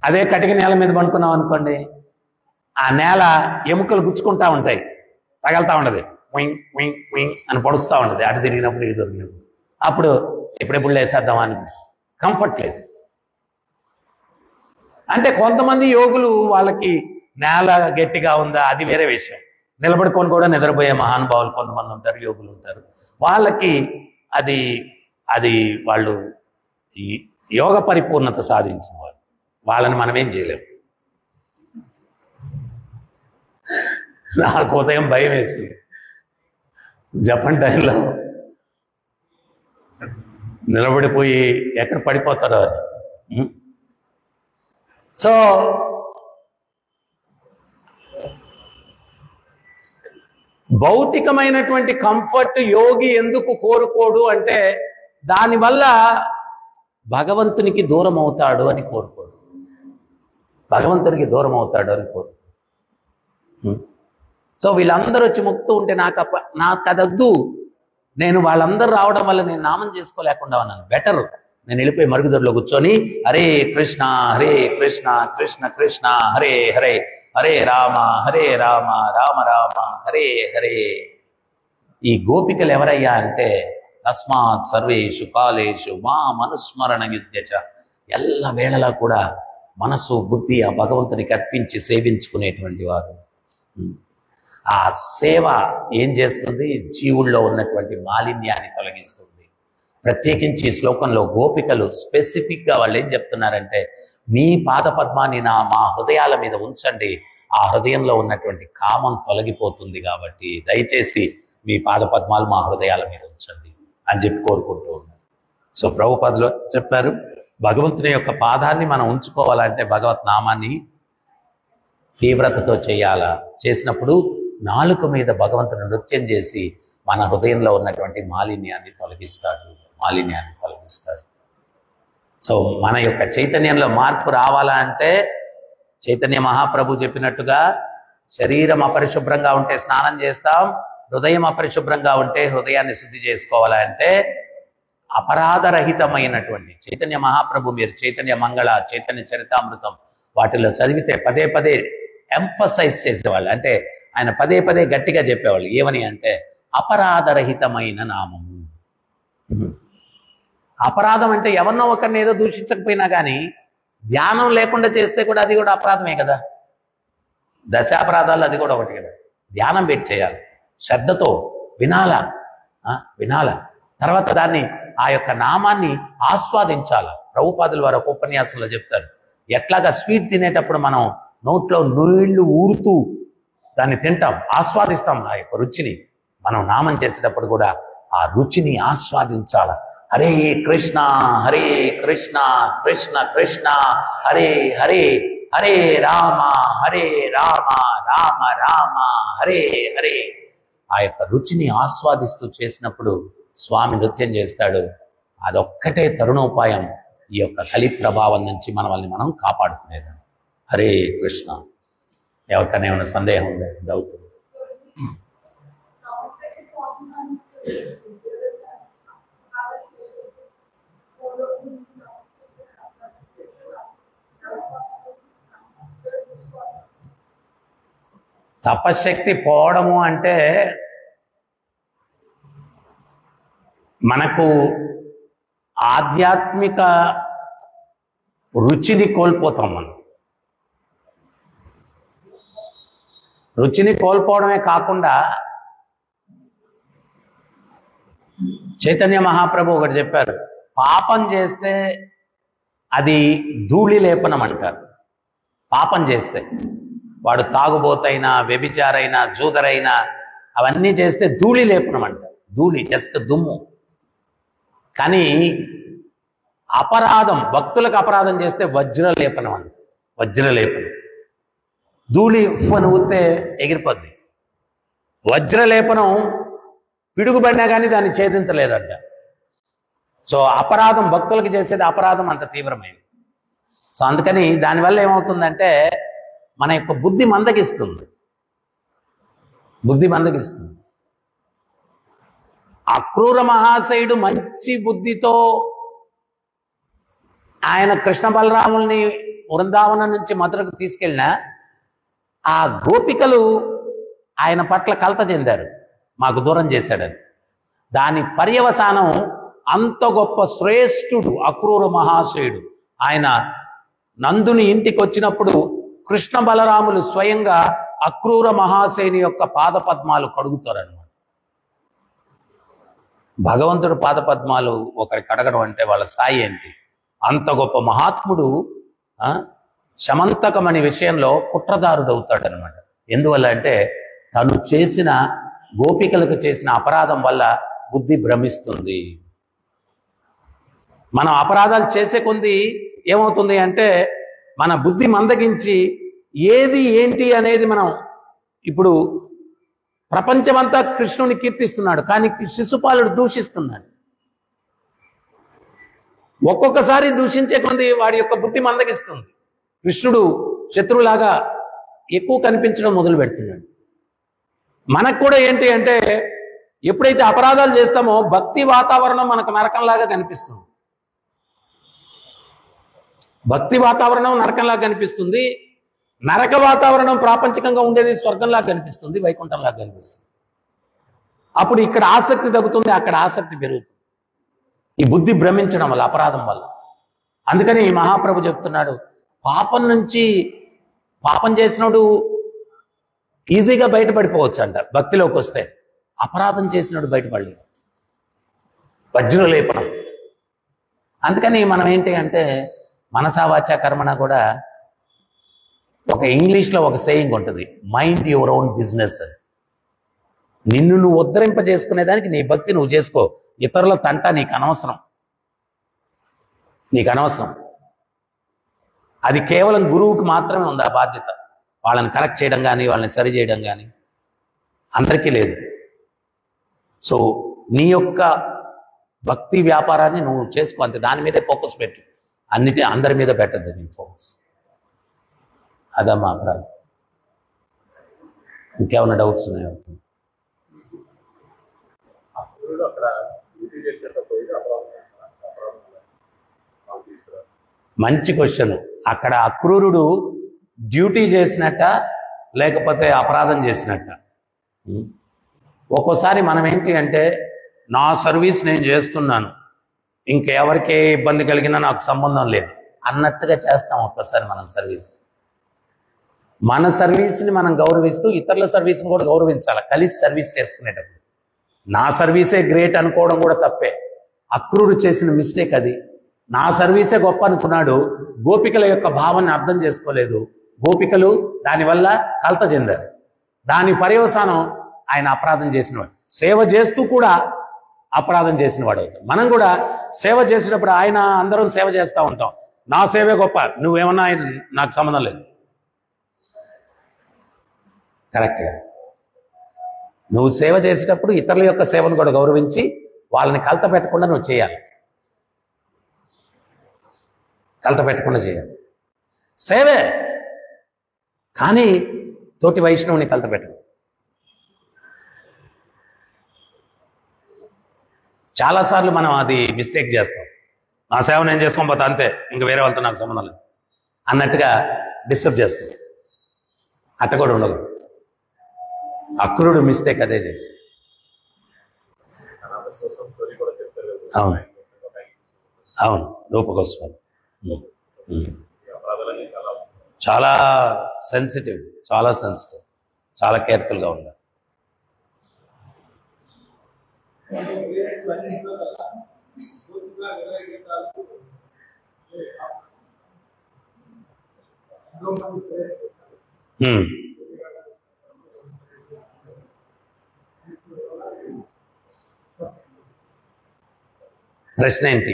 అదే కటిక నేల మీద పడుకున్నాం అనుకోండి, ఆ నేల ఎముకలు గుచ్చుకుంటా ఉంటాయి, తగలుతూ ఉండదు, వింగ్ వింగ్ వింగ్ అని పొడుస్తూ ఉంటుంది. అటు తిరిగినప్పుడు ఇది దొరికినప్పుడు అప్పుడు ఎప్పుడెప్పుడు లేసేద్దామా అనిపిస్తుంది. కంఫర్ట్ లేదు. అంటే కొంతమంది యోగులు వాళ్ళకి నేల గట్టిగా ఉందా అది వేరే విషయం, నిలబడుకొని కూడా నిద్రపోయే మహానుభావులు కొంతమంది ఉంటారు, యోగులు ఉంటారు. వాళ్ళకి అది అది వాళ్ళు ఈ యోగ పరిపూర్ణత సాధించిన వాళ్ళు, వాళ్ళని మనం ఏం చేయలేము. నాకు ఉదయం భయం వేసింది జపం టైంలో నిలబడిపోయి ఎక్కడ పడిపోతారో అని. సో భౌతికమైనటువంటి కంఫర్ట్ యోగి ఎందుకు కోరుకోడు అంటే దానివల్ల భగవంతునికి దూరం అవుతాడు అని కోరుకోడు. భగవంతునికి దూరం అవుతాడు అని కోరుకోడు. సో వీళ్ళందరూ వచ్చి మొక్కుతూ ఉంటే నాకు అదొద్దు, నేను వాళ్ళందరూ రావడం వల్ల నేను నామం చేసుకోలేకుండా ఉన్నాను. బెటర్ నేను వెళ్ళిపోయి మరుగుదొడ్లో కూర్చొని హరే కృష్ణ కృష్ణ కృష్ణ హరే హరే హరే రామ రామ రామ హరే హరే. ఈ గోపికలు ఎవరయ్యా అంటే తస్మాత్ సర్వేషు కాలేషు మా మనుస్మరణ యుధ్యచ. ఎల్ల వేళలా కూడా మనసు బుద్ధి ఆ భగవంతునికి అర్పించి సేవించుకునేటువంటి వారు. ఆ సేవ ఏం చేస్తుంది? జీవుల్లో ఉన్నటువంటి మాలిన్యాన్ని తొలగిస్తుంది. ప్రత్యేకించి ఈ శ్లోకంలో గోపికలు స్పెసిఫిక్గా వాళ్ళు ఏం చెప్తున్నారంటే, మీ పాద పద్మాన్ని మా హృదయాల మీద ఉంచండి, ఆ హృదయంలో ఉన్నటువంటి కామం తొలగిపోతుంది, కాబట్టి దయచేసి మీ పాద పద్మాలు మా హృదయాల మీద ఉంచండి అని చెప్పి కోరుకుంటూ ఉన్నారు. సో ప్రభుపాదులు చెప్పారు, భగవంతుని యొక్క పాదాన్ని మనం ఉంచుకోవాలంటే భగవత్ నామాన్ని తీవ్రతతో చేయాలా. చేసినప్పుడు నాలుక మీద భగవంతుని నృత్యం చేసి మన హృదయంలో ఉన్నటువంటి మాలిన్యాన్ని తొలగిస్తాడు. సో మన యొక్క చైతన్యంలో మార్పు రావాలా అంటే చైతన్య మహాప్రభు చెప్పినట్టుగా శరీరం అపరిశుభ్రంగా ఉంటే స్నానం చేస్తాం, హృదయం అపరిశుభ్రంగా ఉంటే హృదయాన్ని శుద్ధి చేసుకోవాలంటే అపరాధరహితమైనటువంటి చైతన్య మహాప్రభు, మీరు చైతన్య మంగళ, చైతన్య చరితామృతం వాటిలో చదివితే పదే పదే ఎంఫసైజ్ చేసేవాళ్ళు. అంటే ఆయన పదే పదే గట్టిగా చెప్పేవాళ్ళు. ఏమని అంటే అపరాధరహితమైన నామము. అపరాధం అంటే ఎవరినో ఒకరిని ఏదో దూషించకపోయినా కానీ ధ్యానం లేకుండా చేస్తే కూడా అది కూడా అపరాధమే కదా. దశాపరాధాలు అది కూడా ఒకటి కదా. ధ్యానం పెట్టి చేయాలి, శ్రద్ధతో వినాలా. తర్వాత దాన్ని ఆ యొక్క నామాన్ని ఆస్వాదించాలి. ప్రభుపాదుల వారు ఒక ఉపన్యాసంలో చెప్తారు, ఎట్లాగా స్వీట్ తినేటప్పుడు మనం నోట్లో నీళ్లు ఊరుతూ దాన్ని తింటాం, ఆస్వాదిస్తాం. ఆ యొక్క రుచిని మనం నామం చేసేటప్పుడు కూడా ఆ రుచిని ఆస్వాదించాల. హరే కృష్ణ హరే కృష్ణ కృష్ణ కృష్ణ హరే హరే, హరే రామ రామ రామ హరే హరే. ఆ యొక్క రుచిని ఆస్వాదిస్తూ చేసినప్పుడు స్వామి నృత్యం చేస్తాడు. అదొక్కటే తరుణోపాయం ఈ యొక్క కలి ప్రభావం నుంచి మనల్ని మనం కాపాడుకునేది. హరే కృష్ణ. ఎవరికైనా ఏమైనా సందేహం ఉందా, డౌట్? తపశక్తి పోవడము అంటే మనకు ఆధ్యాత్మిక రుచిని కోల్పోతాం. మనం రుచిని కోల్పోవడమే కాకుండా చైతన్య మహాప్రభు ఒకటి చెప్పారు, పాపం చేస్తే అది ధూళి లేపనం అంటారు. పాపం చేస్తే వాడు తాగుబోతైనా వ్యభిచారైనా జూదరైనా అవన్నీ చేస్తే ధూళి లేపనం అంటారు. ధూళి జస్ట్ దుమ్ము. కానీ అపరాధం, భక్తులకు అపరాధం చేస్తే వజ్రలేపనం అంటారు. వజ్రలేపనం. ధూళి ఉఫ్ఫను ఊస్తే ఎగిరిపోద్ది. వజ్రలేపనం పిడుగుబడినా కానీ దాన్ని ఛేదించలేదంట. సో అపరాధం, భక్తులకు చేసేది అపరాధం అంత తీవ్రమైనది. సో అందుకని దానివల్ల ఏమవుతుందంటే మన యొక్క బుద్ధి మందగిస్తుంది. అక్రూర మహాశయుడు మంచి బుద్ధితో ఆయన కృష్ణ బలరాముల్ని వృందావనం నుంచి మధురకు తీసుకెళ్ళిన ఆ గోపికలు ఆయన పట్ల కలత చెందారు, మాకు దూరం చేశాడని. దాని పర్యవసానం అంత గొప్ప శ్రేష్ఠుడు అక్రూర మహాశయుడు ఆయన నందుని ఇంటికి వచ్చినప్పుడు కృష్ణ బలరాములు స్వయంగా అక్రూర మహాశయుని యొక్క పాదపద్మాలు కడుగుతారన్నమాట. భగవంతుడు పాదపద్మాలు ఒకరికి కడగడం అంటే వాళ్ళ స్థాయి ఏంటి? అంత గొప్ప మహాత్ముడు శమంతకం అనే విషయంలో కుట్రదారుడు అవుతాడనమాట. ఎందువల్ల అంటే తను చేసిన గోపికలకు చేసిన అపరాధం వల్ల బుద్ధి భ్రమిస్తుంది. మనం అపరాధాలు చేసే కొంది ఏమవుతుంది అంటే మన బుద్ధి మందగించి ఏది ఏంటి అనేది మనం ఇప్పుడు ప్రపంచమంతా కృష్ణుని కీర్తిస్తున్నాడు, కానీ శిశుపాలుడు దూషిస్తున్నాడు. ఒక్కొక్కసారి దూషించే కొంది వాడి యొక్క బుద్ధి మందగిస్తుంది. కృష్ణుడు శత్రువులాగా ఎక్కువ కనిపించడం మొదలు పెడుతున్నాడు. మనకు కూడా ఏంటి అంటే ఎప్పుడైతే అపరాధాలు చేస్తామో భక్తి వాతావరణం మనకు నరకంలాగా కనిపిస్తుంది. భక్తి వాతావరణం నరకంలాగా కనిపిస్తుంది. నరక వాతావరణం ప్రాపంచికంగా ఉండేది స్వర్గంలాగా కనిపిస్తుంది, వైకుంఠంలాగా కనిపిస్తుంది. అప్పుడు ఇక్కడ ఆసక్తి తగ్గుతుంది, అక్కడ ఆసక్తి పెరుగుతుంది. ఈ బుద్ధి భ్రమించడం వల్ల, అపరాధం వల్ల. అందుకని మహాప్రభు చెప్తున్నాడు, పాపం చేసినోడు ఈజీగా బయటపడిపోవచ్చు అంట భక్తిలోకి వస్తే, అపరాధం చేసినోడు బయటపడలేదు. వజ్రలేపనం. అందుకని మనం ఏంటి అంటే మనసా వాచా కర్మణ కూడా ఒక ఇంగ్లీష్లో ఒక సేయింగ్ ఉంటుంది, మైండ్ యువర్ ఓన్ బిజినెస్. నిన్ను నువ్వు ఉద్ధరింపజేసుకునేదానికి నీ భక్తి నువ్వు చేసుకో, ఇతరుల తంట నీకు అనవసరం. అది కేవలం గురువుకి మాత్రమే ఉంది ఆ బాధ్యత. వాళ్ళని కరెక్ట్ చేయడం కానీ, వాళ్ళని సరి చేయడం కానీ అందరికీ లేదు. సో నీ యొక్క భక్తి వ్యాపారాన్ని నువ్వు చేసుకో, అంతే. దాని మీదే ఫోకస్ పెట్టు, అందరి మీద పెట్టద్దు నీ ఫోకస్. అదమ్మా అభిప్రాయం. ఇంకేమైనా డౌట్స్ ఉన్నాయో? మంచి క్వశ్చన్. అక్కడ అక్రూరుడు డ్యూటీ చేసినట్ట లేకపోతే అపరాధం చేసినట్ట? ఒక్కోసారి మనం ఏంటి అంటే నా సర్వీస్ నేను చేస్తున్నాను, ఇంకెవరికి ఏ ఇబ్బంది కలిగినా నాకు సంబంధం లేదు అన్నట్టుగా చేస్తాం ఒక్కసారి మనం సర్వీస్. మన సర్వీస్ని మనం గౌరవిస్తూ ఇతరుల సర్వీస్ని కూడా గౌరవించాలి, కలిసి సర్వీస్ చేసుకునేటప్పుడు. నా సర్వీసే గ్రేట్ అనుకోవడం కూడా తప్పే. అక్రూరుడు చేసిన మిస్టేక్ అది. నా సర్వీసే గొప్ప అనుకున్నాడు, గోపికల యొక్క భావాన్ని అర్థం చేసుకోలేదు. గోపికలు దానివల్ల కలత చెందారు. దాని పర్యవసానం ఆయన అపరాధం చేసినవాడు. సేవ చేస్తూ కూడా అపరాధం చేసినవాడు అవుతాడు. మనం కూడా సేవ చేసినప్పుడు అందరం సేవ చేస్తూ ఉంటాం, నా సేవే గొప్ప, నువ్వేమన్నా నాకు సంబంధం లేదు. కరెక్ట్గా నువ్వు సేవ చేసేటప్పుడు ఇతరుల యొక్క సేవను కూడా గౌరవించి వాళ్ళని కలత పెట్టకుండా నువ్వు చేయాలి. కలత పెట్టకుండా చేయాలి, సేవే. కానీ తోటి వైష్ణవుని కలత పెట్టడం. చాలాసార్లు మనం అది మిస్టేక్ చేస్తాం. నా సేవ నేను చేసుకొని పోతా అంతే, ఇంకా వేరే వాళ్ళతో నాకు సంబంధం లేదు అన్నట్టుగా డిస్టర్బ్ చేస్తాం. అట్ట కూడా ఉండదు. అక్రూరుడు మిస్టేక్ అదే చేసి. అవును అవును, రూపగోస్వామి చాలా సెన్సిటివ్, చాలా కేర్ఫుల్గా ఉండాలి. ప్రశ్న ఏంటి?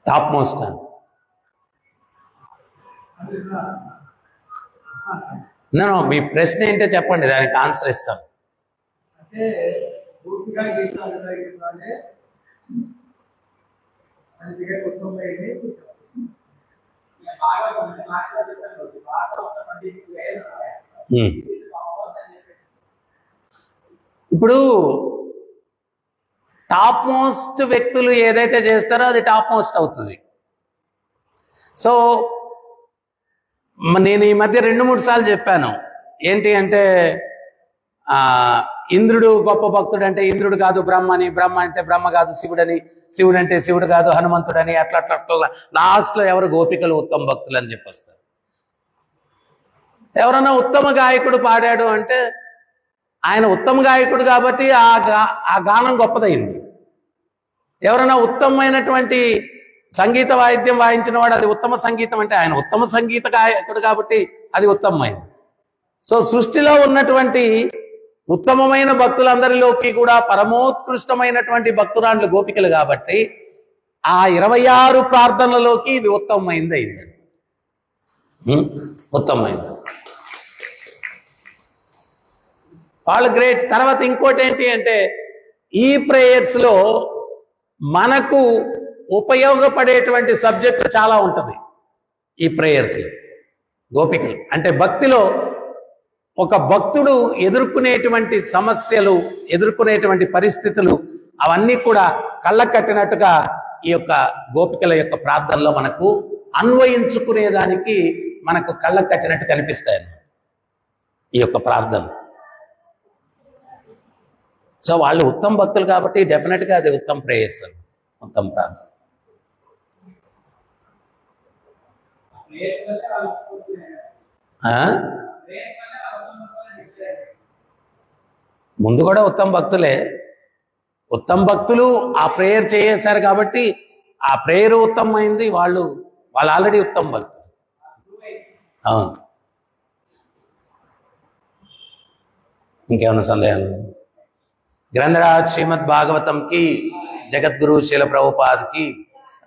టాప్ మోస్ట్ అని నేను మీ ప్రశ్న ఏంటో చెప్పండి, దానికి ఆన్సర్ ఇస్తాను. ఇప్పుడు టాప్ మోస్ట్ వ్యక్తులు ఏదైతే చేస్తారో అది టాప్ మోస్ట్ అవుతుంది. సో నేను ఈ మధ్య 2-3 సార్లు చెప్పాను, ఏంటి అంటే ఇంద్రుడు గొప్ప భక్తుడు అంటే ఇంద్రుడు కాదు బ్రహ్మ అని, బ్రహ్మ అంటే బ్రహ్మ కాదు శివుడని, శివుడు అంటే శివుడు కాదు హనుమంతుడని, అట్లా లాస్ట్లో ఎవరు గోపికలు ఉత్తమ భక్తులు అని చెప్పేస్తారు. ఎవరన్నా ఉత్తమ గాయకుడు పాడాడు అంటే ఆయన ఉత్తమ గాయకుడు కాబట్టి ఆ గానం గొప్పదైంది. ఎవరైనా ఉత్తమమైనటువంటి సంగీత వాయిద్యం వాయించిన వాడు అది ఉత్తమ సంగీతం అంటే ఆయన ఉత్తమ సంగీత గాయకుడు కాబట్టి అది ఉత్తమమైంది. సో సృష్టిలో ఉన్నటువంటి ఉత్తమమైన భక్తులందరిలోకి కూడా పరమోత్కృష్టమైనటువంటి భక్తురాండ్లు గోపికలు కాబట్టి ఆ 26 ప్రార్థనలలోకి ఇది ఉత్తమమైంది అయింది. ఉత్తమమైంది, వాళ్ళు గ్రేట్. తర్వాత ఇంకోటి ఏంటి అంటే ఈ ప్రేయర్స్ లో మనకు ఉపయోగపడేటువంటి సబ్జెక్ట్ చాలా ఉంటుంది. ఈ ప్రేయర్స్ గోపికలు అంటే భక్తిలో ఒక భక్తుడు ఎదుర్కొనేటువంటి సమస్యలు, ఎదుర్కొనేటువంటి పరిస్థితులు అవన్నీ కూడా కళ్ళకు కట్టినట్టుగా ఈ యొక్క గోపికల యొక్క ప్రార్థనలో మనకు అన్వయించుకునేదానికి మనకు కళ్ళకు కట్టినట్టు కనిపిస్తాయి ఈ యొక్క ప్రార్థన. సో వాళ్ళు ఉత్తమ భక్తులు కాబట్టి డెఫినెట్గా అది ఉత్తమ ప్రేయర్స్ అని, ఉత్తమ ప్రార్థన. ముందు కూడా ఉత్తమ భక్తులే. ఉత్తమ భక్తులు ఆ ప్రేయర్ చేసేశారు కాబట్టి ఆ ప్రేయర్ ఉత్తమమైంది. వాళ్ళు ఆల్రెడీ ఉత్తమ భక్తులు. అవును. ఇంకేమైనా సందేహాలు? గ్రంథరాజ్ శ్రీమద్ భాగవతం కి, జగద్గురు శీల ప్రభుపాద్ కి,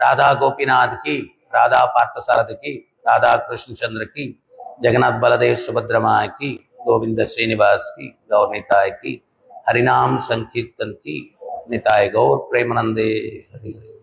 రాధా గోపీనాథ్ కి, రాధా పార్థసారథి కి, రాధా కృష్ణచంద్ర की, जगन्नाथ बलदेव सुभद्रमा की, गोविंद श्रीनिवास की, गौर निताय की, हरिनाम संकीर्तन की, निताय गौर प्रेमानंदे हरि।